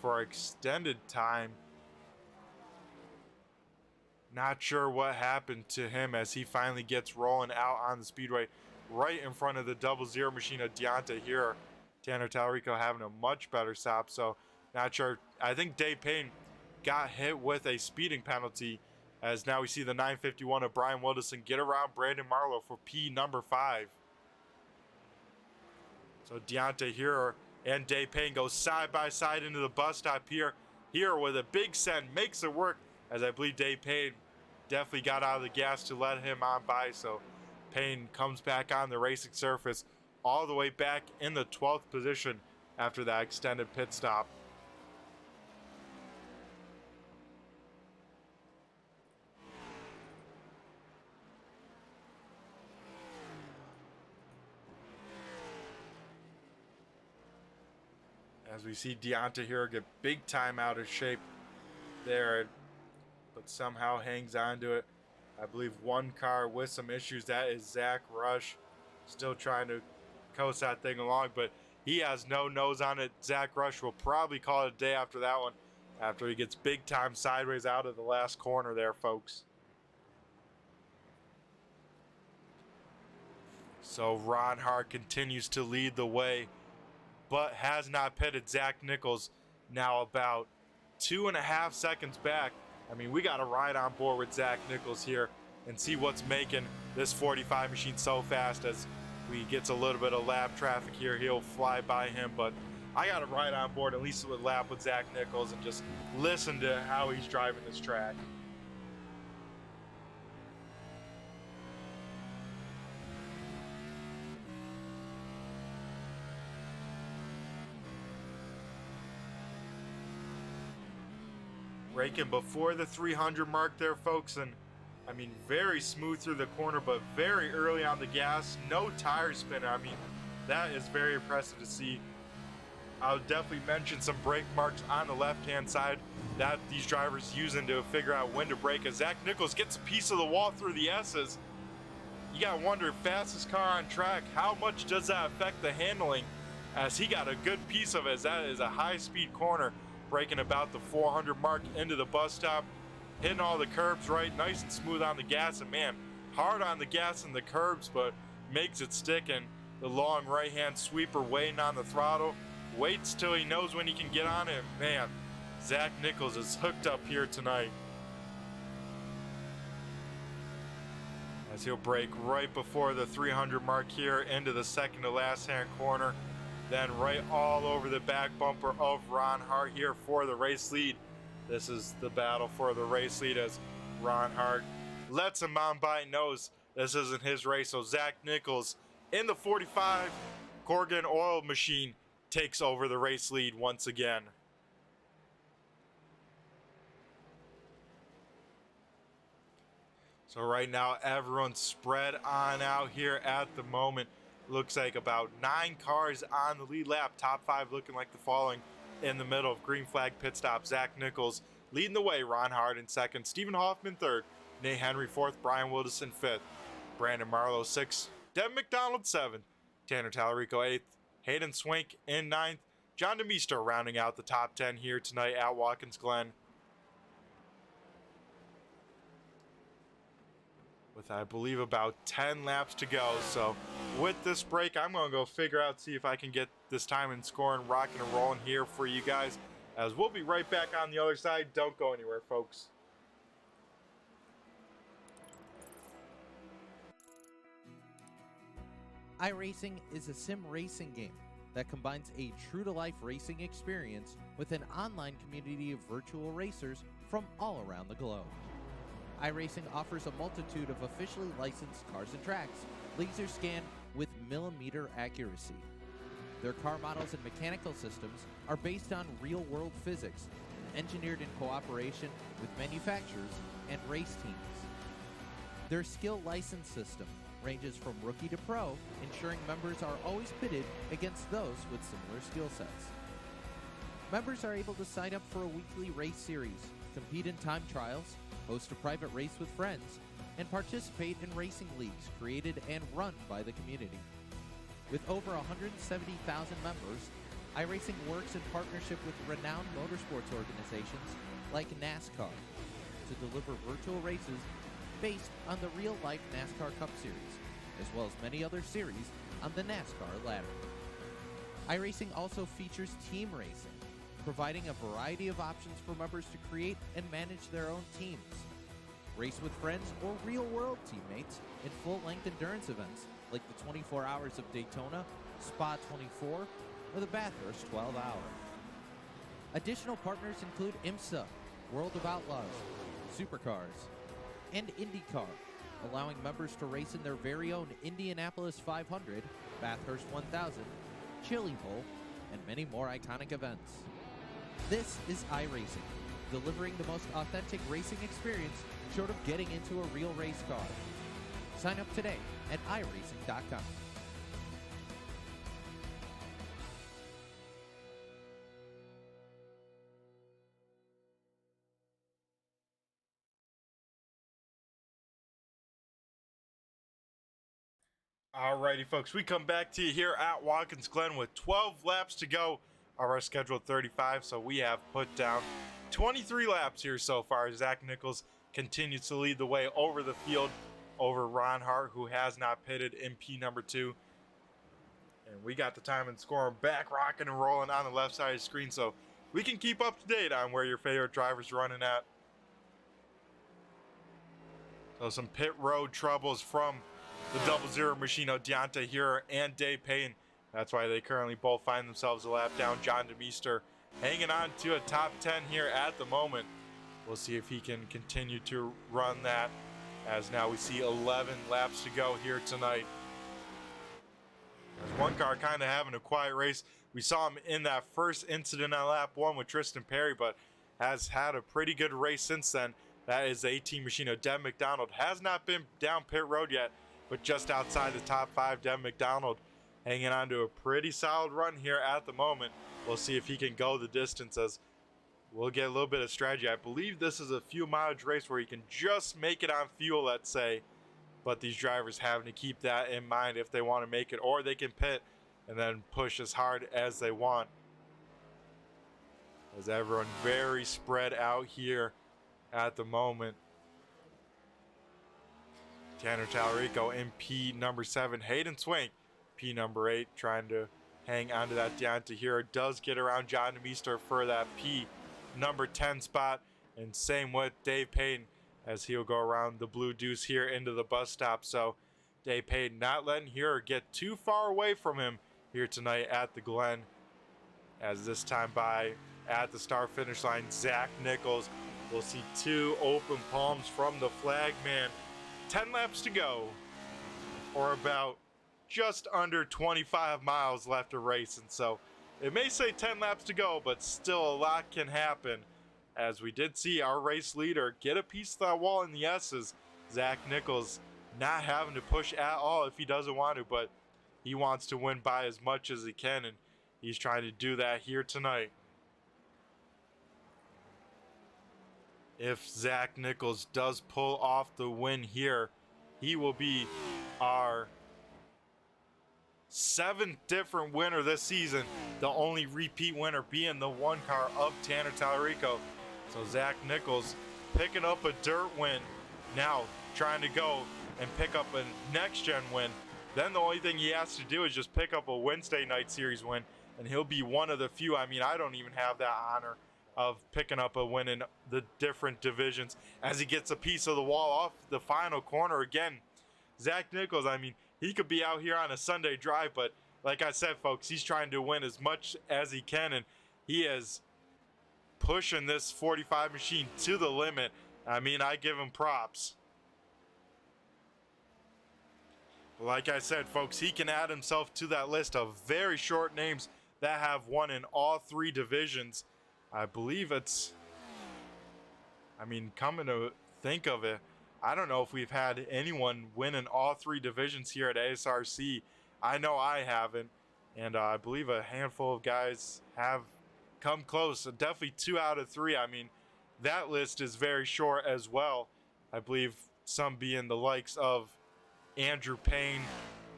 for extended time. Not sure what happened to him as he finally gets rolling out on the speedway right in front of the 00 machine of Deontay here. Tanner Talarico having a much better stop, so not sure. I think Dave Payne got hit with a speeding penalty, as now we see the 951 of Brian Wilderson get around Brandon Marlowe for P number 5. So Deontay here and Dave Payne go side by side into the bus stop here with a big send, makes it work, as I believe Dave Payne definitely got out of the gas to let him on by. So Payne comes back on the racing surface all the way back in the 12th position after that extended pit stop. As we see Deontay here get big time out of shape there, but somehow hangs on to it. I believe one car with some issues, that is Zach Rush, still trying to coast that thing along, but he has no nose on it. Zach Rush will probably call it a day after that one, after he gets big time sideways out of the last corner there, folks. So Ron Hart continues to lead the way, but has not pitted. Zach Nichols now about 2.5 seconds back. I mean, we got to ride on board with Zach Nichols here and see what's making this 45 machine so fast. As we gets a little bit of lap traffic here, he'll fly by him, but I got to ride on board at least with lap with Zach Nichols and just listen to how he's driving this track. Braking before the 300 mark there, folks, and I mean, very smooth through the corner, but very early on the gas, no tire spin. I mean, that is very impressive to see. I'll definitely mention some brake marks on the left-hand side that these drivers using to figure out when to brake. As Zach Nichols gets a piece of the wall through the S's, you gotta wonder, fastest car on track, how much does that affect the handling? As he got a good piece of it, as that is a high-speed corner. Braking about the 400 mark into the bus stop, hitting all the curbs right, nice and smooth on the gas, and man, hard on the gas and the curbs, but makes it stick. And the long right-hand sweeper waiting on the throttle, waits till he knows when he can get on it. Man, Zach Nichols is hooked up here tonight. As he'll brake right before the 300 mark here into the second to last hand corner. Then right all over the back bumper of Ron Hart here for the race lead. This is the battle for the race lead as Ron Hart lets him on by, knows this isn't his race. So Zach Nichols in the 45 Corgan oil machine takes over the race lead once again. So right now everyone's spread on out here at the moment. Looks like about 9 cars on the lead lap. Top 5 looking like the following in the middle of green flag pit stop. Zach Nichols leading the way. Ron Hart in second. Stephen Hoffman third. Nate Henry fourth. Brian Wilderson fifth. Brandon Marlowe sixth. Devin McDonald seventh. Tanner Talarico eighth. Hayden Swank in ninth. John DeMeester rounding out the top 10 here tonight at Watkins Glen. With, I believe, about 10 laps to go. So with this break, I'm going to go figure out, see if I can get this time and scoring, rocking and rolling here for you guys, as we'll be right back on the other side. Don't go anywhere, folks. iRacing is a sim racing game that combines a true-to-life racing experience with an online community of virtual racers from all around the globe. iRacing offers a multitude of officially licensed cars and tracks, laser scanned with millimeter accuracy. Their car models and mechanical systems are based on real-world physics, engineered in cooperation with manufacturers and race teams. Their skill license system ranges from rookie to pro, ensuring members are always pitted against those with similar skill sets. Members are able to sign up for a weekly race series, compete in time trials, host a private race with friends, and participate in racing leagues created and run by the community. With over 170,000 members, iRacing works in partnership with renowned motorsports organizations like NASCAR to deliver virtual races based on the real-life NASCAR Cup Series, as well as many other series on the NASCAR ladder. iRacing also features team racing, providing a variety of options for members to create and manage their own teams. Race with friends or real-world teammates in full-length endurance events like the 24 Hours of Daytona, Spa 24, or the Bathurst 12 Hour. Additional partners include IMSA, World of Outlaws, Supercars, and IndyCar, allowing members to race in their very own Indianapolis 500, Bathurst 1000, Chili Bowl, and many more iconic events. This is iRacing, delivering the most authentic racing experience short of getting into a real race car. Sign up today at iRacing.com. Alrighty, folks, we come back to you here at Watkins Glen with 12 laps to go of our scheduled 35, so we have put down 23 laps here so far. Zach Nichols continues to lead the way over the field over Ron Hart, who has not pitted in P number 2. And we got the time and scoring back rocking and rolling on the left side of the screen, so we can keep up to date on where your favorite driver's running at. So some pit road troubles from the 00 Machino, Deontay Hura and Dave Payne. That's why they currently both find themselves a lap down. John DeMeester hanging on to a top 10 here at the moment. We'll see if he can continue to run that, as now we see 11 laps to go here tonight. There's one car kind of having a quiet race. We saw him in that first incident on lap 1 with Tristan Perry, but has had a pretty good race since then. That is the 18 Machino. Dev McDonald has not been down pit road yet, but just outside the top 5. Dev McDonald hanging on to a pretty solid run here at the moment. We'll see if he can go the distance, as we'll get a little bit of strategy. I believe this is a fuel mileage race where you can just make it on fuel, let's say, but these drivers having to keep that in mind if they want to make it, or they can pit and then push as hard as they want. As everyone very spread out here at the moment. Tanner Tallarico in P number 7. Hayden Swank, P number 8, trying to hang on to that Deontay Hura. Does get around John DeMeester for that P number 10 spot. And same with Dave Payne, as he'll go around the Blue Deuce here into the bus stop. So Dave Payne not letting Hura get too far away from him here tonight at the Glen. As this time by at the start finish line, Zach Nichols will see 2 open palms from the flag man. 10 laps to go, or about just under 25 miles left to race. And so it may say 10 laps to go, but still a lot can happen, as we did see our race leader get a piece of that wall in the S's. Zach Nichols not having to push at all if he doesn't want to, but he wants to win by as much as he can, and he's trying to do that here tonight. If Zach Nichols does pull off the win here, he will be our 7th different winner this season, the only repeat winner being the one car of Tanner Tallarico. So Zach Nichols picking up a dirt win, now trying to go and pick up a next gen win. Then the only thing he has to do is just pick up a Wednesday night series win, and he'll be one of the few. I mean, I don't even have that honor of picking up a win in the different divisions, as he gets a piece of the wall off the final corner again. Zach Nichols, I mean, he could be out here on a Sunday drive, but like I said, folks, he's trying to win as much as he can, and he is pushing this 45 machine to the limit. I mean, I give him props. Like I said, folks, he can add himself to that list of very short names that have won in all 3 divisions. I believe it's, I mean, coming to think of it, I don't know if we've had anyone win in all 3 divisions here at ASRC. I know I haven't, and I believe a handful of guys have come close. So definitely 2 out of 3. I mean, that list is very short as well. I believe some being the likes of Andrew Payne,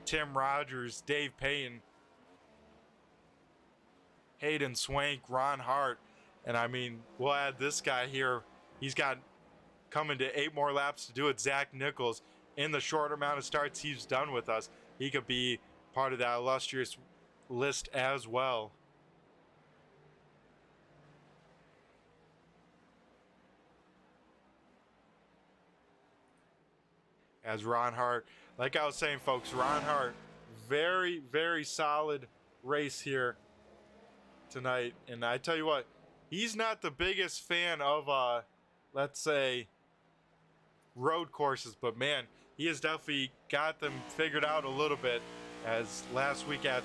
Tim Rogers, Dave Payton, Hayden Swank, Ron Hart, and I mean, we'll add this guy here. He's got coming to 8 more laps to do it. Zach Nichols, in the short amount of starts he's done with us, he could be part of that illustrious list as well. As Ron Hart, like I was saying, folks, Ron Hart, very, very solid race here tonight. And I tell you what, he's not the biggest fan of, let's say, road courses, but man, he has definitely got them figured out a little bit. As last week at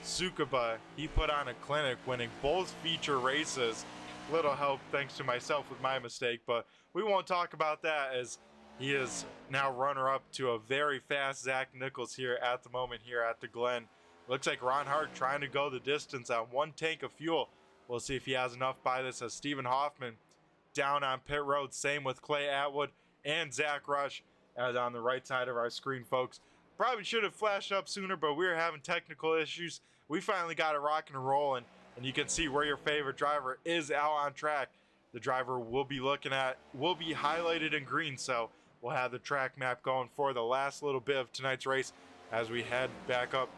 Tsukuba, he put on a clinic, winning both feature races. Little help thanks to myself with my mistake, but we won't talk about that, as he is now runner-up to a very fast Zach Nichols here at the moment here at the Glen. Looks like Ron Hart trying to go the distance on 1 tank of fuel. We'll see if he has enough by this, as Stephen Hoffman down on pit road. Same with Clay Atwood and Zach Rush, as on the right side of our screen, folks. Probably should have flashed up sooner, but we were having technical issues. We finally got it rocking and rolling, and you can see where your favorite driver is out on track. The driver we'll be looking at will be highlighted in green, so we'll have the track map going for the last little bit of tonight's race as we head back up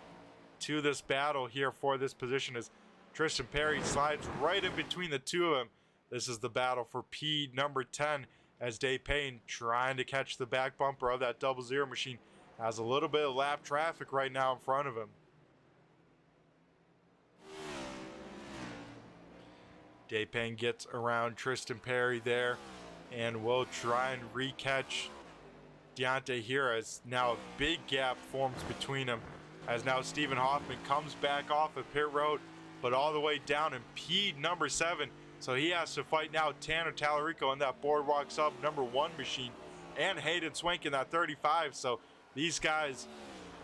to this battle here for this position, as Tristan Perry slides right in between the two of them. This is the battle for P number 10, as Dave Payne, trying to catch the back bumper of that 00 machine, has a little bit of lap traffic right now in front of him. Dave Payne gets around Tristan Perry there, and will try and recatch Deontay here, as now a big gap forms between them, as now Stephen Hoffman comes back off of pit road, but all the way down in P number 7. So he has to fight now Tanner Tallarico in that Boardwalk Sub number 1 machine, and Hayden Swank in that 35. So these guys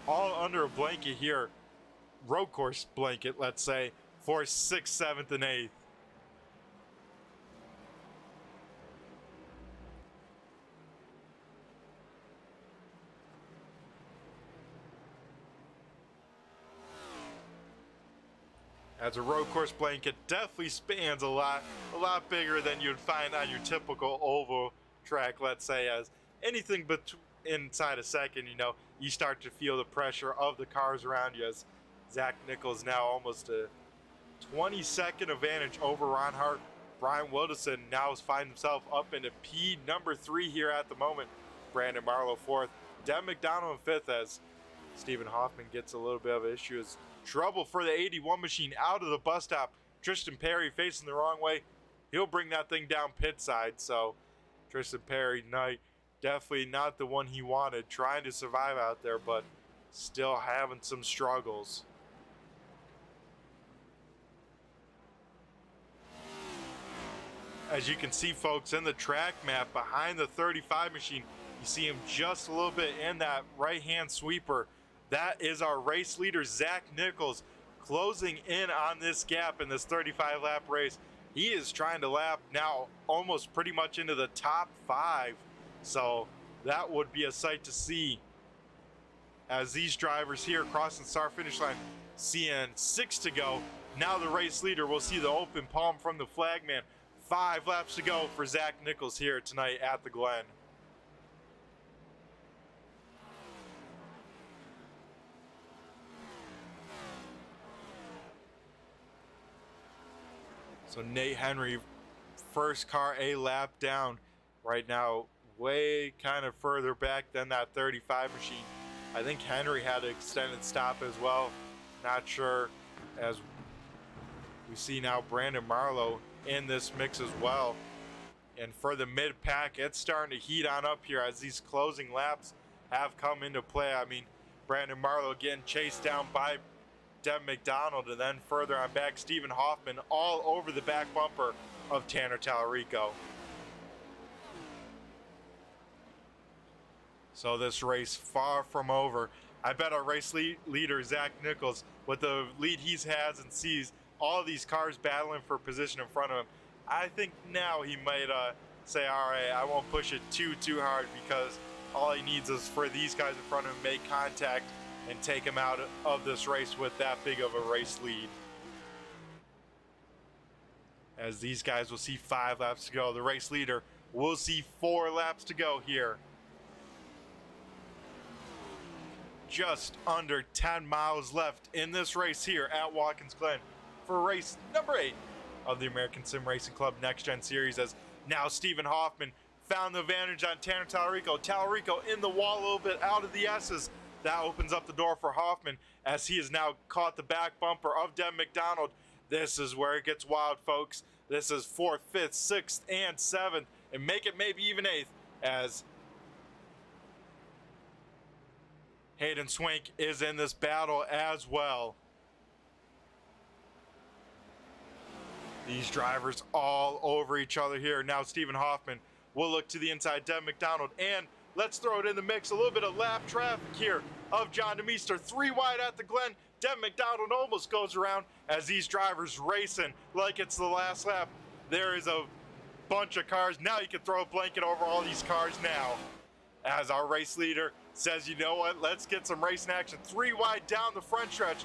all under a blanket here, road course blanket, let's say, for 6th, 7th, and 8th. As a road course blanket definitely spans a lot bigger than you'd find on your typical oval track, let's say, as anything but inside a second, you know, you start to feel the pressure of the cars around you, as Zach Nichols now almost a 20-second advantage over Ron Hart. Brian Wilderson now finds himself up into P number 3 here at the moment. Brandon Marlowe 4th. Devin McDonald in 5th, as Stephen Hoffman gets a little bit of issues. Trouble for the 81 machine out of the bus stop. Tristan Perry facing the wrong way. He'll bring that thing down pit side. So Tristan Perry tonight, definitely not the one he wanted, trying to survive out there, but still having some struggles. As you can see, folks, in the track map behind the 35 machine, you see him just a little bit in that right-hand sweeper. That is our race leader, Zach Nichols, closing in on this gap in this 35-lap race. He is trying to lap now almost pretty much into the top 5. So that would be a sight to see, as these drivers here crossing the start finish line, seeing 6 to go. Now the race leader will see the open palm from the flagman. 5 laps to go for Zach Nichols here tonight at the Glen. So Nate Henry, first car a lap down right now, way kind of further back than that 35 machine. I think Henry had an extended stop as well. Not sure, as we see now Brandon Marlowe in this mix as well. And for the mid pack, it's starting to heat on up here as these closing laps have come into play. I mean, Brandon Marlowe getting chased down by Devin McDonald, and then further on back, Stephen Hoffman all over the back bumper of Tanner Tallarico. So this race far from over. I bet our race leader, Zach Nichols, with the lead he has and sees all these cars battling for position in front of him, I think now he might say, all right, I won't push it too hard, because all he needs is for these guys in front of him to make contact and take him out of this race with that big of a race lead. As these guys will see 5 laps to go. The race leader will see 4 laps to go here. Just under 10 miles left in this race here at Watkins Glen for race number 8 of the American Sim Racing Club Next Gen Series, as now Stephen Hoffman found the advantage on Tanner Tallarico. Tallarico in the wall a little bit out of the S's. That opens up the door for Hoffman as he has now caught the back bumper of Devin McDonald. This is where it gets wild, folks. This is 4th, 5th, 6th, and 7th, and make it maybe even 8th, as Hayden Swank is in this battle as well. These drivers all over each other here. Now Stephen Hoffman will look to the inside, Devin McDonald, and let's throw it in the mix. A little bit of lap traffic here of John DeMeester. 3 wide at the Glen. Devin McDonald almost goes around as these drivers racing like it's the last lap. There is a bunch of cars. Now you can throw a blanket over all these cars now, as our race leader says, you know what, let's get some racing action. 3 wide down the front stretch.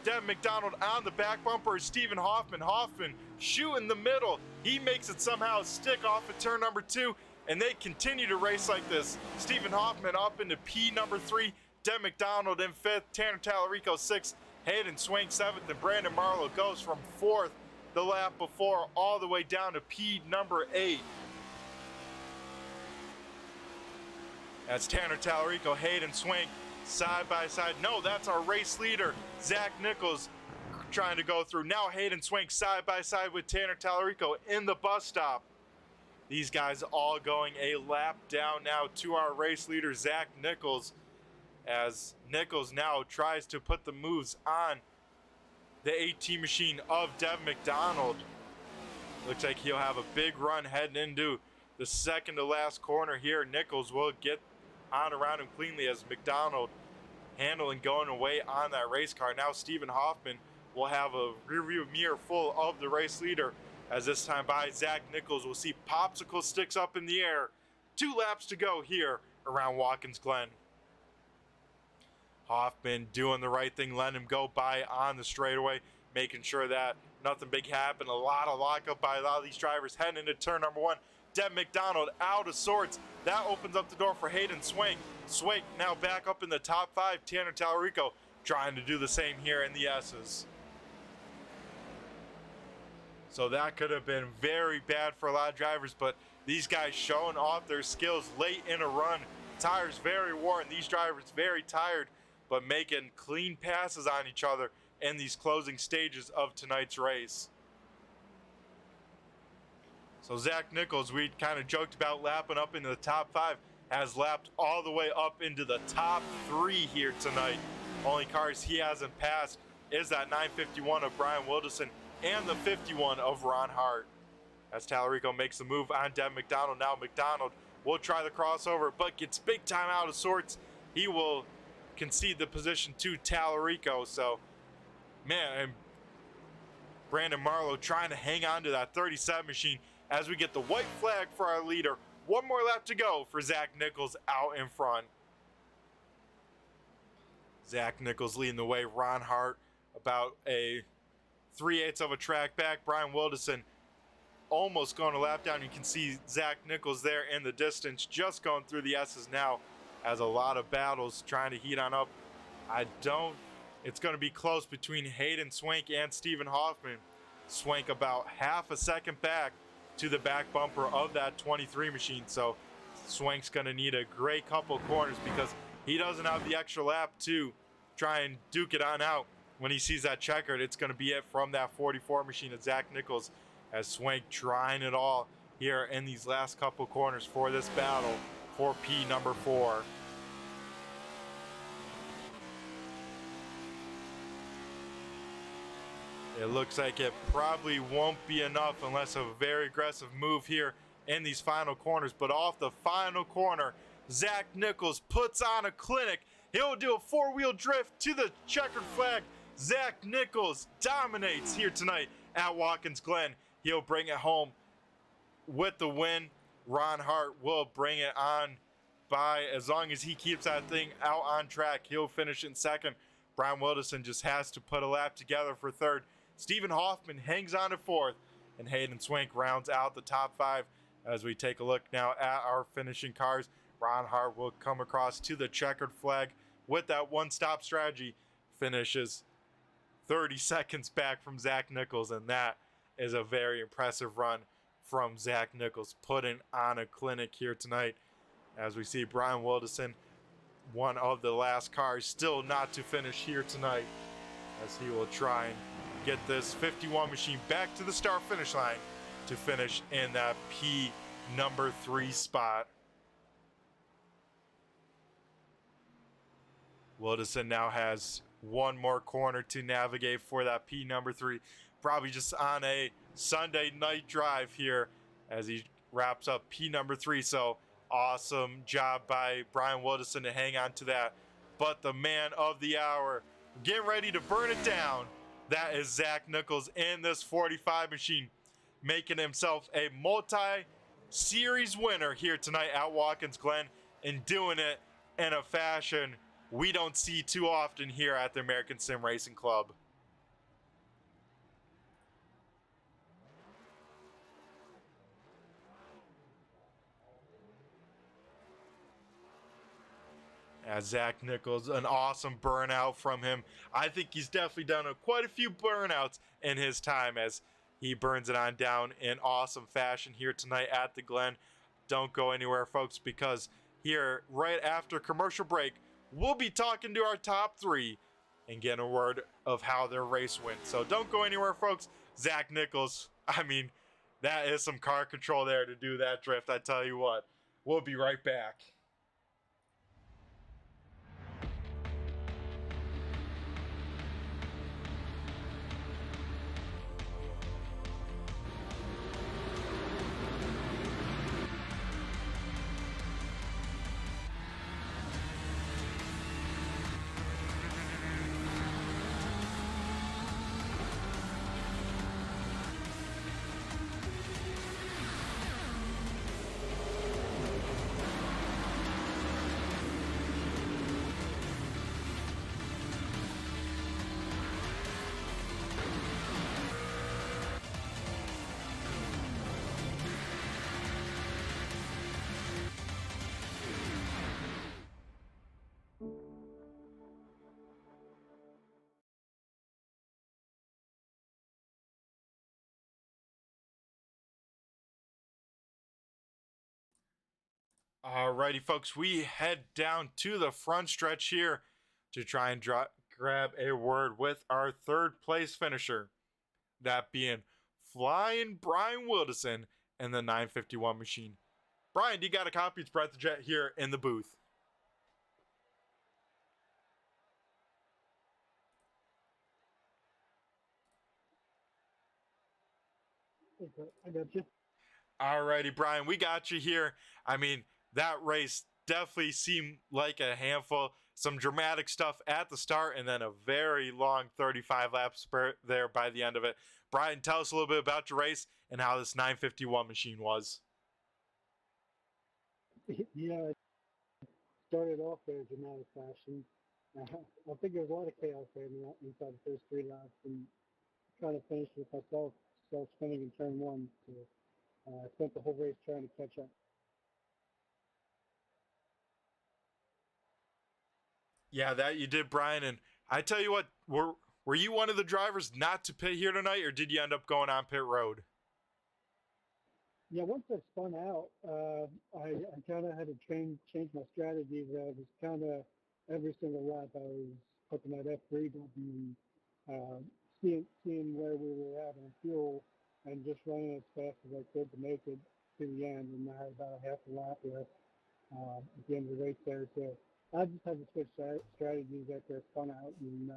Devin McDonald on the back bumper is Stephen Hoffman. Hoffman shooting the middle. He makes it somehow stick off at turn number 2, and they continue to race like this. Stephen Hoffman up into P number 3. Devin McDonald in 5th. Tanner Tallarico 6th. Hayden Swank 7th. And Brandon Marlowe goes from 4th the lap before all the way down to P number 8. That's Tanner Tallarico, Hayden Swank side by side. No, that's our race leader, Zach Nichols, trying to go through. Now Hayden Swank side by side with Tanner Tallarico in the bus stop. These guys all going a lap down now to our race leader, Zach Nichols, as Nichols now tries to put the moves on the AT machine of Devin McDonald. Looks like he'll have a big run heading into the second to last corner here. Nichols will get on around him cleanly as McDonald handling going away on that race car. Now Stephen Hoffman will have a rearview mirror full of the race leader, as this time by Zach Nichols will see popsicle sticks up in the air. 2 laps to go here around Watkins Glen. Hoffman doing the right thing, letting him go by on the straightaway, making sure that nothing big happened. A lot of lockup by a lot of these drivers heading into turn number 1. Devin McDonald out of sorts. That opens up the door for Hayden Swank. Swank now back up in the top 5. Tanner Tallarico trying to do the same here in the S's. So that could have been very bad for a lot of drivers, but these guys showing off their skills late in a run. Tires very worn. These drivers very tired, but making clean passes on each other in these closing stages of tonight's race. So Zach Nichols, we kind of joked about lapping up into the top 5, has lapped all the way up into the top 3 here tonight. Only cars he hasn't passed is that 951 of Brian Wilderson and the 51 of Ron Hart. As Tallarico makes the move on Devin McDonald. Now McDonald will try the crossover, but gets big time out of sorts. He will concede the position to Tallarico. So, man, and Brandon Marlowe trying to hang on to that 37 machine as we get the white flag for our leader. 1 more lap to go for Zach Nichols out in front. Zach Nichols leading the way. Ron Hart about a 3/8 of a track back. Brian Wilderson almost going a lap down. You can see Zach Nichols there in the distance, just going through the S's now, as a lot of battles trying to heat on up. It's going to be close between Hayden Swank and Stephen Hoffman. Swank about half a second back to the back bumper of that 23 machine. So Swank's going to need a great couple corners because he doesn't have the extra lap to try and duke it on out. When he sees that checkered, it's going to be it from that 44 machine of Zach Nichols, as Swank trying it all here in these last couple corners for this battle for P number 4. It looks like it probably won't be enough unless a very aggressive move here in these final corners. But off the final corner, Zach Nichols puts on a clinic. He'll do a 4-wheel drift to the checkered flag. Zach Nichols dominates here tonight at Watkins Glen. He'll bring it home with the win. Ron Hart will bring it on by. As long as he keeps that thing out on track, he'll finish in second. Brian Wilderson just has to put a lap together for third. Stephen Hoffman hangs on to fourth, and Hayden Swank rounds out the top five. As we take a look now at our finishing cars, Ron Hart will come across to the checkered flag with that one-stop strategy, finishes 30 seconds back from Zach Nichols, and that is a very impressive run from Zach Nichols, putting on a clinic here tonight. As we see Brian Wilderson, one of the last cars still not to finish here tonight, as he will try and get this 51 machine back to the start finish line to finish in that P number 3 spot. Wilderson now has one more corner to navigate for that P number 3, probably just on a Sunday night drive here as he wraps up P number 3. So awesome job by Brian Wilderson to hang on to that. But the man of the hour, getting ready to burn it down, that is Zach Nichols in this 45 machine, making himself a multi-series winner here tonight at Watkins Glen, and doing it in a fashion we don't see too often here at the American Sim Racing Club. As Zach Nichols, an awesome burnout from him. I think he's definitely done quite a few burnouts in his time, as he burns it on down in awesome fashion here tonight at the Glen. Don't go anywhere, folks, because here, right after commercial break, we'll be talking to our top 3 and getting a word of how their race went. So don't go anywhere, folks. Zach Nichols, I mean, that is some car control there to do that drift, I tell you what. We'll be right back. Alrighty, folks, we head down to the front stretch here to try and grab a word with our third place finisher, that being Flying Brian Wilderson in the 951 machine. Brian, do you got a copy of Brett the Jet here in the booth? Okay, I got you. Alrighty, Brian, we got you here. I mean, that race definitely seemed like a handful. Some dramatic stuff at the start, and then a very long 35 lap spurt there by the end of it. Brian, tell us a little bit about your race and how this 951 machine was. Yeah, it started off in a dramatic fashion. I think there was a lot of chaos there inside the first 3 laps, and kind of finished with myself spinning in turn 1. So I spent the whole race trying to catch up. Yeah, that you did, Brian. And I tell you what, were you one of the drivers not to pit here tonight, or did you end up going on pit road? Yeah, once I spun out, I kind of had to change my strategies. I was kind of every single lap I was putting that F3 button, seeing where we were at on fuel, and just running as fast as I could to make it to the end. And I had about a half a lap left at the end of the race there. So I just had to switch strategies after I spun out and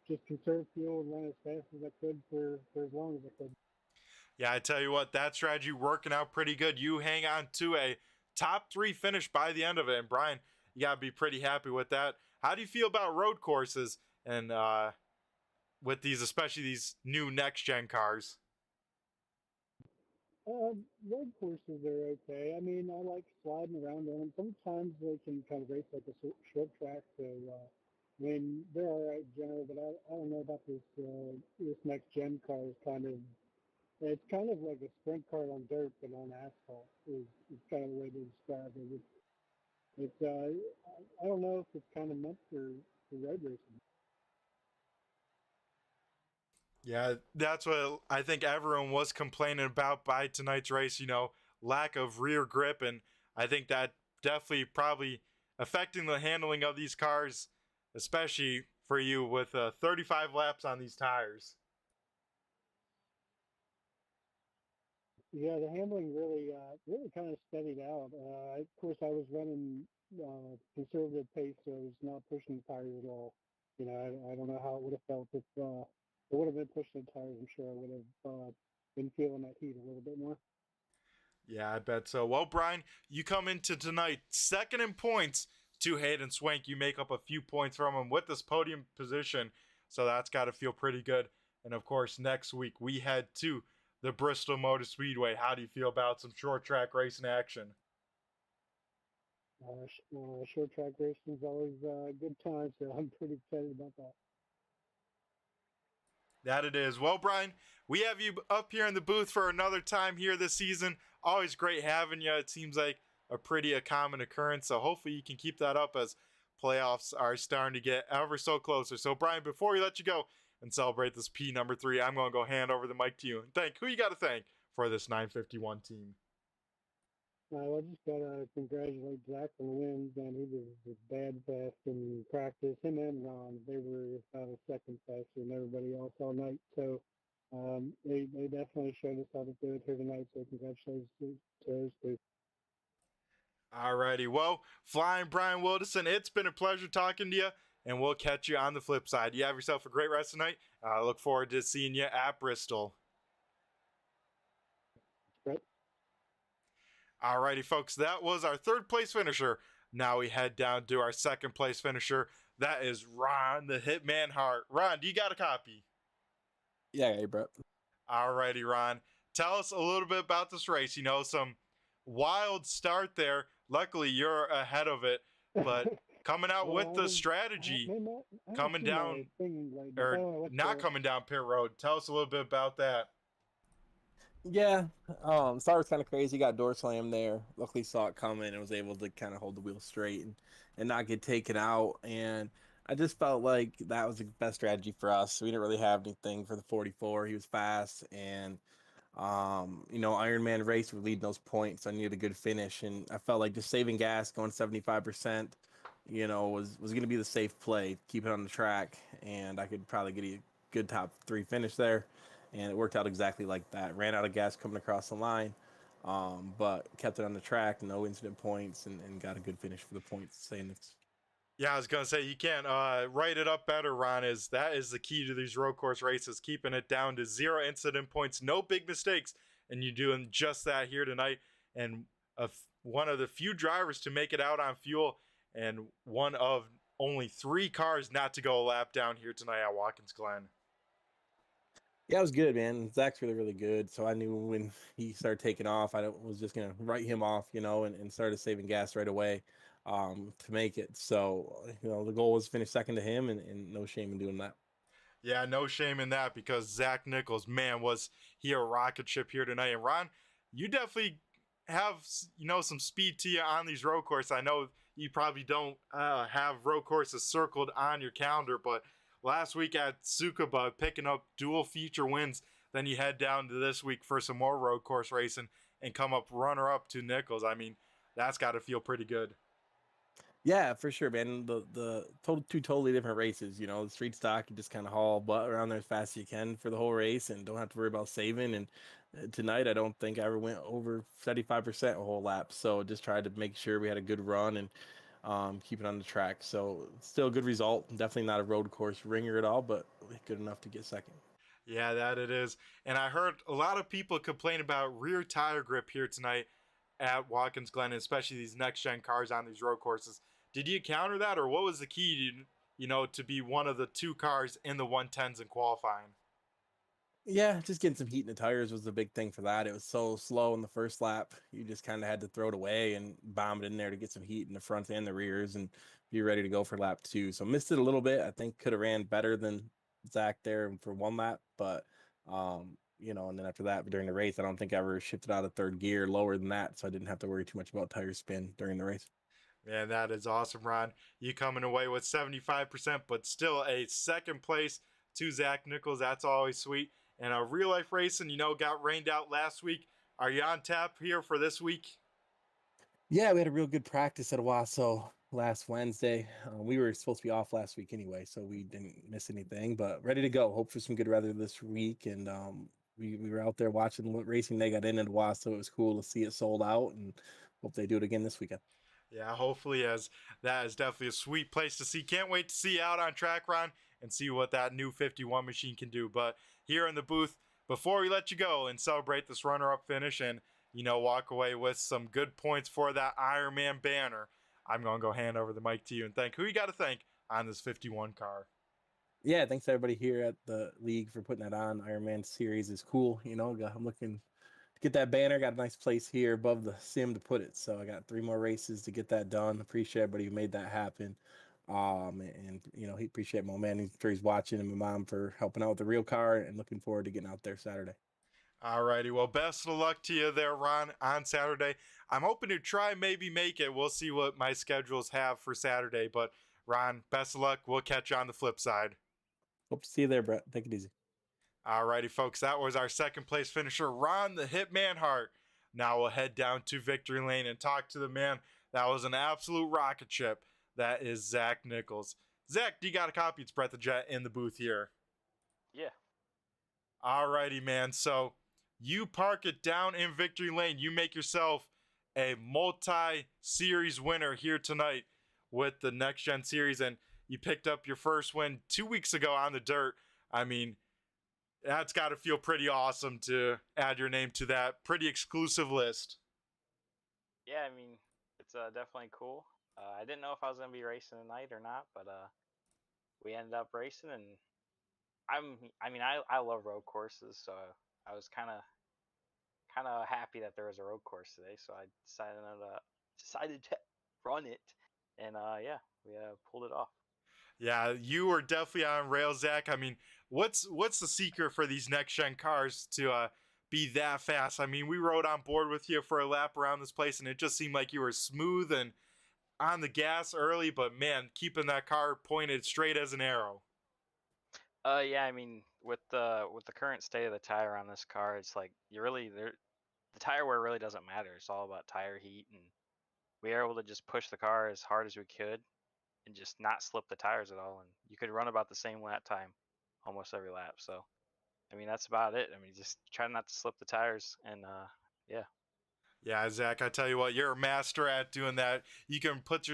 just conserve fuel and run as fast as I could for as long as I could. Yeah, I tell you what, that strategy working out pretty good. You hang on to a top 3 finish by the end of it. And Brian, you got to be pretty happy with that. How do you feel about road courses and with these, especially these new next-gen cars? Road courses are okay. I mean, I like sliding around on them. Sometimes they can kind of race like a short track. So, I mean, they're all right in general, but I don't know about this next gen car. Is kind of it's kind of like a sprint car on dirt, but on asphalt. Is kind of the way to describe it. It's I don't know if it's kind of meant for road racing. Yeah, that's what I think everyone was complaining about by tonight's race, lack of rear grip. And I think that definitely probably affecting the handling of these cars, especially for you with 35 laps on these tires. Yeah, the handling really kind of steadied out. Of course, I was running conservative pace, so I was not pushing the tires at all. I don't know how it would have felt if it would have been pushing the tires. I'm sure I would have been feeling that heat a little bit more. Yeah, I bet so. Well, Brian, you come into tonight second in points to Hayden Swank. You make up a few points from him with this podium position, so that's got to feel pretty good. And of course, next week we head to the Bristol Motor Speedway. How do you feel about some short track racing action? Short track racing is always a good time, so I'm pretty excited about that. That it is. Well, Brian, we have you up here in the booth for another time here this season. Always great having you. It seems like a pretty common occurrence, so hopefully you can keep that up as playoffs are starting to get ever so closer. So, Brian, before we let you go and celebrate this P number 3, I'm going to go hand over the mic to you and thank who you got to thank for this 951 team. I just gotta congratulate Zach on the wins, man. He was bad fast in practice. Him and Ron, they were about a second faster than everybody else all night. So they definitely showed us how to do it here tonight. So congratulations to those two. Alrighty, well, Flying Brian Wilderson, it's been a pleasure talking to you, and we'll catch you on the flip side. You have yourself a great rest of the night. I look forward to seeing you at Bristol. Right. Alrighty, folks, that was our third place finisher. Now we head down to our second place finisher. That is Ron, the Hitman Hart. Ron, do you got a copy? Yeah, hey, Brett. Alrighty, Ron. Tell us a little bit about this race. Some wild start there. Luckily, you're ahead of it, but coming out Well, with the strategy, I coming see my down, thing right now. I or don't know what not the- coming down pit road. Tell us a little bit about that. Yeah, start was kind of crazy. Got door slammed there. Luckily saw it coming and was able to kind of hold the wheel straight and not get taken out. And I just felt like that was the best strategy for us. We didn't really have anything for the 44. He was fast and Ironman race, we're leading those points. I needed a good finish, and I felt like just saving gas, going 75%, was going to be the safe play. Keep it on the track, and I could probably get a good top 3 finish there. And it worked out exactly like that. Ran out of gas coming across the line, but kept it on the track, no incident points, and got a good finish for the points. Saying it's Yeah, I was gonna say you can't write it up better, Ron. That is the key to these road course races, keeping it down to 0 incident points, no big mistakes, and you're doing just that here tonight. And one of the few drivers to make it out on fuel, and one of only 3 cars not to go a lap down here tonight at Watkins Glen. Yeah, it was good, man. Zach's really, really good. So I knew when he started taking off, was just going to write him off, and started saving gas right away to make it. So, the goal was to finish second to him, and no shame in doing that. Yeah, no shame in that, because Zach Nichols, man, was he a rocket ship here tonight. And Ron, you definitely have, some speed to you on these road courses. I know you probably don't have road courses circled on your calendar, but last week at Tsukuba, picking up dual feature wins. Then you head down to this week for some more road course racing and come up runner-up to Nichols. I mean, that's got to feel pretty good. Yeah, for sure, man. The two totally different races. The street stock, you just kind of haul butt around there as fast as you can for the whole race and don't have to worry about saving. And tonight, I don't think I ever went over 75% a whole lap. So just tried to make sure we had a good run and keep it on the track. So still a good result. Definitely not a road course ringer at all, but good enough to get second. Yeah, that it is. And I heard a lot of people complain about rear tire grip here tonight at Watkins Glen, especially these next-gen cars on these road courses. Did you counter that, or what was the key to be one of the 2 cars in the 110s in qualifying? Yeah, just getting some heat in the tires was the big thing for that. It was so slow in the first lap. You just kind of had to throw it away and bomb it in there to get some heat in the front and the rears and be ready to go for lap 2. So missed it a little bit. I think could have ran better than Zach there for one lap, but and then after that during the race, I don't think I ever shifted out of third gear lower than that, so I didn't have to worry too much about tire spin during the race. Man, that is awesome, Ron. You coming away with 75%, but still a second place to Zach Nichols. That's always sweet. And real life racing, got rained out last week. Are you on tap here for this week? Yeah, we had a real good practice at Owasso last Wednesday. We were supposed to be off last week anyway, so we didn't miss anything, but ready to go. Hope for some good weather this week. And we were out there watching what racing they got in at Owasso. It was cool to see it sold out, and hope they do it again this weekend. Yeah, hopefully, as that is definitely a sweet place to see. Can't wait to see you out on track, Ron, and see what that new 51 machine can do. But here in the booth, before we let you go and celebrate this runner-up finish and, walk away with some good points for that Ironman banner, I'm going to go hand over the mic to you and thank who you got to thank on this 51 car. Yeah, thanks to everybody here at the league for putting that on. Ironman series is cool. I'm looking to get that banner. Got a nice place here above the sim to put it. So I got 3 more races to get that done. Appreciate everybody who made that happen. He appreciate my man. I'm sure he's watching, and my mom for helping out with the real car, and looking forward to getting out there Saturday. Alrighty, well, best of luck to you there, Ron, on Saturday. I'm hoping to try maybe make it. We'll see what my schedules have for Saturday. But Ron, best of luck. We'll catch you on the flip side. Hope to see you there, Brett. Take it easy. Alrighty, folks, that was our second place finisher, Ron the Hitman Hart. Now we'll head down to victory lane and talk to the man that was an absolute rocket ship. That is Zach Nichols. Zach, do you got a copy? It's Brett the Jet in the booth here. Yeah. Alrighty, man. So you park it down in victory lane. You make yourself a multi-series winner here tonight with the Next Gen Series, and you picked up your first win 2 weeks ago on the dirt. I mean, that's got to feel pretty awesome to add your name to that pretty exclusive list. Yeah, I mean, it's definitely cool. I didn't know if I was gonna be racing tonight or not, but we ended up racing, and I love road courses, so I was kind of happy that there was a road course today, so I decided to run it, and we pulled it off. Yeah, you were definitely on rails, Zach. I mean, what's the secret for these next gen cars to be that fast? I mean, we rode on board with you for a lap around this place, and it just seemed like you were smooth and on the gas early, but man, keeping that car pointed straight as an arrow. Yeah, I mean, with the current state of the tire on this car, it's like the tire wear really doesn't matter. It's all about tire heat, and we were able to just push the car as hard as we could and just not slip the tires at all. And you could run about the same lap time almost every lap. So, I mean, that's about it. I mean, just try not to slip the tires, and yeah. Yeah, Zach, I tell you what, you're a master at doing that. You can put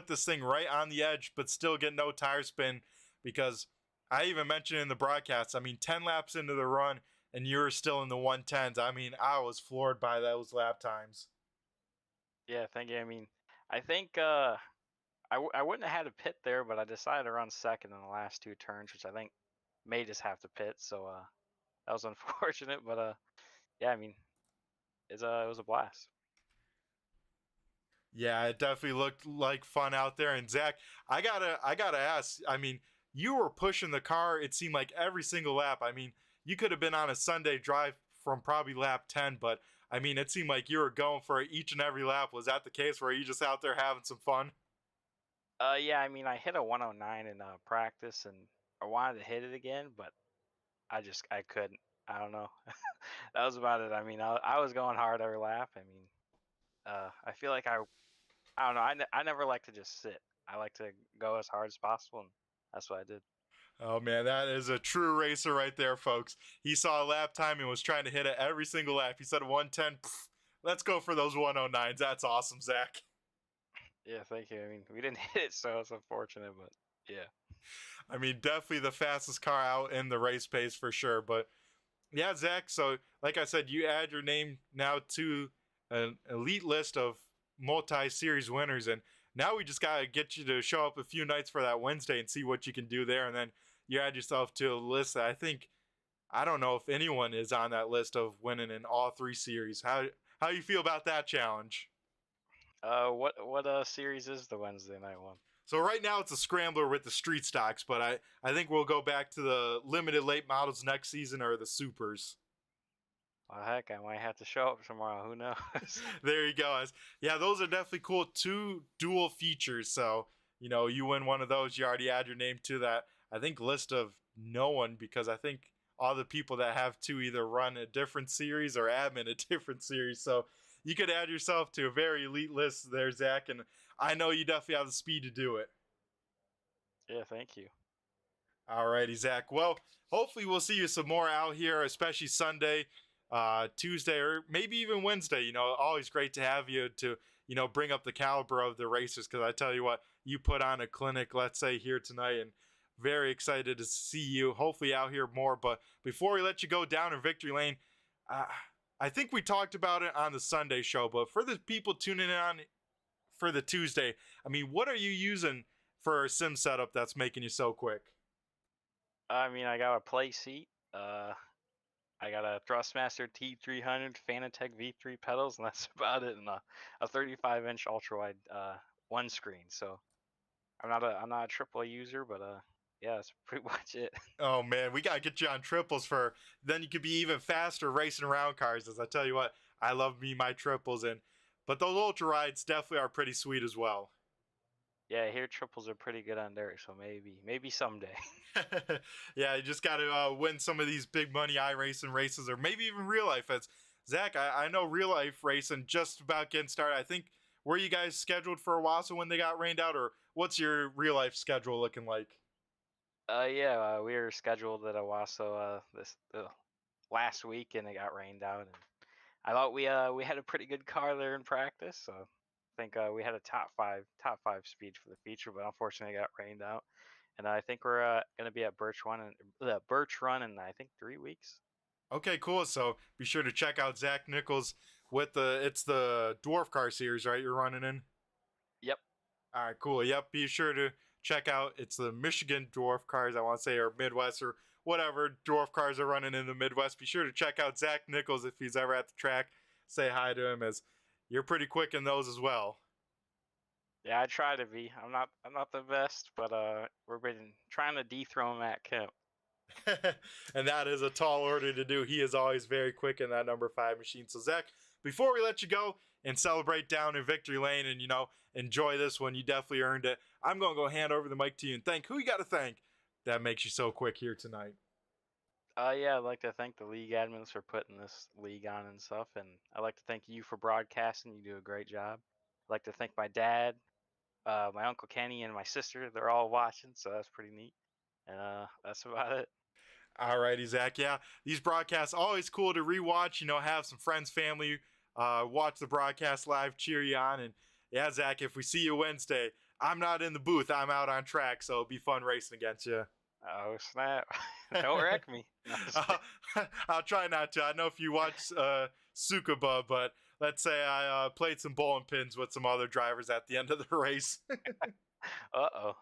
this thing right on the edge, but still get no tire spin, because I even mentioned in the broadcast, I mean, 10 laps into the run, and you were still in the 110s. I mean, I was floored by those lap times. Yeah, thank you. I mean, I think I wouldn't have had to pit there, but I decided to run second in the last 2 turns, which I think made us have to pit. So that was unfortunate, but yeah, I mean, it was a blast. Yeah, it definitely looked like fun out there. And Zach, I gotta ask. I mean, you were pushing the car. It seemed like every single lap. I mean, you could have been on a Sunday drive from probably lap 10, but I mean, it seemed like you were going for each and every lap. Was that the case? Were you just out there having some fun? Yeah, I mean, I hit a 109 in practice, and I wanted to hit it again, but I couldn't. I don't know. That was about it. I mean, I was going hard every lap. I mean, I feel like I don't know. I never like to just sit. I like to go as hard as possible, and that's what I did. Oh man, that is a true racer right there, folks. He saw a lap time and was trying to hit it every single lap. He said 110. Let's go for those 109s. That's awesome, Zach. Yeah, thank you. I mean, we didn't hit it, so it's unfortunate, but yeah. I mean, definitely the fastest car out in the race pace for sure. But yeah, Zach, so like I said, you add your name now to an elite list of multi-series winners, and now we just got to get you to show up a few nights for that Wednesday and see what you can do there, and then you add yourself to a list that I think I don't know if anyone is on that list of winning in all 3 series. How you feel about that challenge? What series is the Wednesday night one? So right now it's a scrambler with the street stocks, but I think we'll go back to the limited late models next season or the supers. Well, heck, I might have to show up tomorrow. Who knows? There you go. Yeah, those are definitely cool. 2 dual features. So, you win one of those, you already add your name to that, I think, list of no one, because I think all the people that have 2 either run a different series or admin a different series. So you could add yourself to a very elite list there, Zach, and I know you definitely have the speed to do it. Yeah, thank you. Alrighty, Zach. Well, hopefully we'll see you some more out here, especially Sunday, Tuesday, or maybe even Wednesday. Always great to have you to, bring up the caliber of the racers, because I tell you what, you put on a clinic, let's say, here tonight, and very excited to see you, hopefully out here more. But before we let you go down in victory lane, I think we talked about it on the Sunday show, but for the people tuning in on for the Tuesday, I mean, what are you using for a sim setup that's making you so quick? I mean, I got a play seat. I got a Thrustmaster T300 Fanatec V3 pedals, and that's about it. And a 35-inch ultra wide one screen. So I'm not a triple user, but yeah, that's pretty much it. Oh man, we gotta get you on triples then you could be even faster racing around cars. As I tell you what, I love my triples, but those ultra rides definitely are pretty sweet as well. Yeah, I hear triples are pretty good on dirt, so maybe someday. Yeah, you just gotta win some of these big money iRacing races, or maybe even real life. As Zach, I know real life racing just about getting started. I think, were you guys scheduled for Owasso when they got rained out, or what's your real life schedule looking like? Yeah, we were scheduled at Owasso this last week, and it got rained out. And I thought we had a pretty good car there in practice, so I think we had a top five speed for the feature, but unfortunately it got rained out. And I think we're gonna be at Birch Run in I think 3 weeks. Okay, cool. So be sure to check out Zach Nichols with it's the Dwarf Car Series, right? You're running in. Yep. All right, cool. Yep. Be sure to check out. It's the Michigan Dwarf Cars, I want to say, or Midwest, or whatever dwarf cars are running in the Midwest. Be sure to check out Zach Nichols if he's ever at the track. Say hi to him, as you're pretty quick in those as well. Yeah, I try to be. I'm not the best, but we've been trying to dethrone Matt Kemp. And that is a tall order to do. He is always very quick in that number 5 machine. So Zach, before we let you go and celebrate down in victory lane and enjoy this one, you definitely earned it, I'm going to go hand over the mic to you and thank who you got to thank that makes you so quick here tonight. Yeah, I'd like to thank the league admins for putting this league on and stuff, and I'd like to thank you for broadcasting. You do a great job. I'd like to thank my dad, my Uncle Kenny, and my sister. They're all watching, so that's pretty neat. And that's about it. Alrighty, Zach. Yeah, these broadcasts always cool to rewatch. Have some friends, family, watch the broadcast live, cheer you on. And yeah, Zach, if we see you Wednesday, I'm not in the booth. I'm out on track, so it'll be fun racing against you. Oh snap! Don't wreck me. I'll try not to. I know if you watch Tsukuba, but let's say I played some bowling pins with some other drivers at the end of the race. Uh-oh.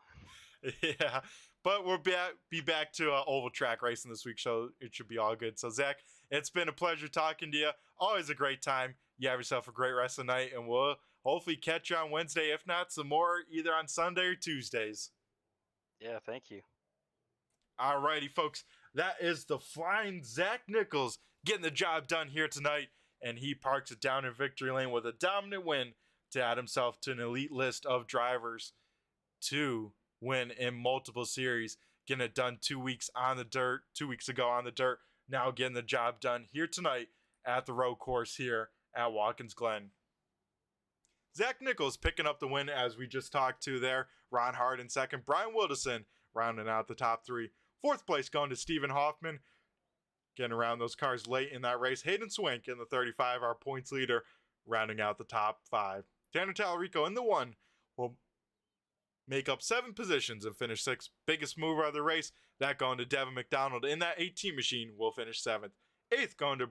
Yeah, but we'll be back to oval track racing this week, so it should be all good. So Zach, it's been a pleasure talking to you. Always a great time. You have yourself a great rest of the night, and we'll hopefully catch you on Wednesday, if not some more, either on Sunday or Tuesdays. Yeah, thank you. Alrighty, folks, that is the flying Zach Nichols getting the job done here tonight, and he parks it down in victory lane with a dominant win to add himself to an elite list of drivers to win in multiple series. Getting it done 2 weeks on the dirt, 2 weeks ago on the dirt, now getting the job done here tonight at the road course here at Watkins Glen. Zach Nichols picking up the win, as we just talked to there. Ron Hart in second, Brian Wilderson rounding out the top 3. 4th place going to Stephen Hoffman, getting around those cars late in that race. Hayden Swank in the 35, our points leader, rounding out the top 5. Tanner Tallarico in the 1 will make up 7 positions and finish 6th. Biggest mover of the race, that going to Devin McDonald in that 18 machine, will finish 7th. 8th going to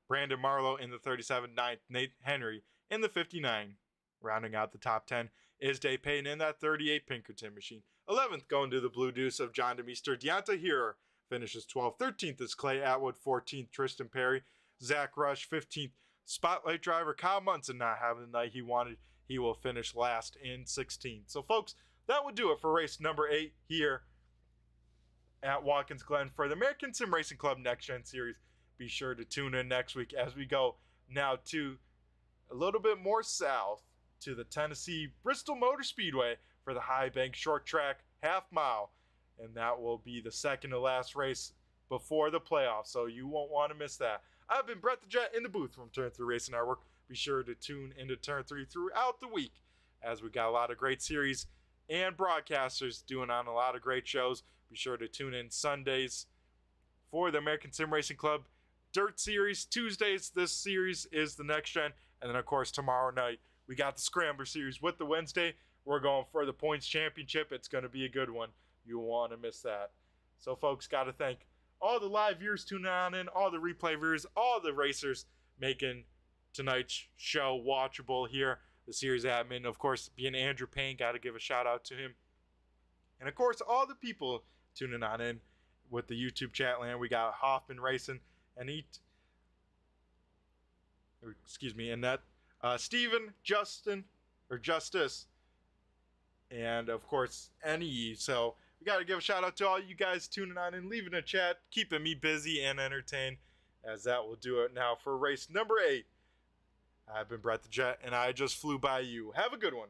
Brandon Marlowe in the 37. 9th, Nate Henry in the 59. Rounding out the top 10 is Dave Payton in that 38 Pinkerton machine. 11th going to the Blue Deuce of John DeMeester. Deonta Hearer finishes 12th. 13th is Clay Atwood. 14th, Tristan Perry. Zach Rush, 15th. Spotlight driver Kyle Munson not having the night he wanted. He will finish last in 16th. So, folks, that would do it for race number 8 here at Watkins Glen for the American Sim Racing Club Next Gen Series. Be sure to tune in next week as we go now to a little bit more south to the Tennessee Bristol Motor Speedway for the High Bank Short Track Half Mile. And that will be the second to last race before the playoffs, so you won't want to miss that. I've been Brett the Jet in the booth from Turn 3 Racing Network. Be sure to tune into Turn 3 throughout the week as we got a lot of great series and broadcasters doing on a lot of great shows. Be sure to tune in Sundays for the American Sim Racing Club Dirt Series. Tuesdays, this series is the Next Gen. And then, of course, tomorrow night, we got the Scrambler Series with the Wednesday. We're going for the Points Championship. It's going to be a good one. You won't want to miss that. So, folks, got to thank all the live viewers tuning on in, all the replay viewers, all the racers making tonight's show watchable here. The series admin, of course, being Andrew Payne, got to give a shout out to him. And, of course, all the people tuning on in with the YouTube chat land. We got Hoffman Racing and that Steven, Justin, or Justice, and, of course, NE. So, we got to give a shout out to all you guys tuning on and leaving a chat, keeping me busy and entertained, as that will do it now for race number 8. I've been Brett the Jet, and I just flew by you. Have a good one.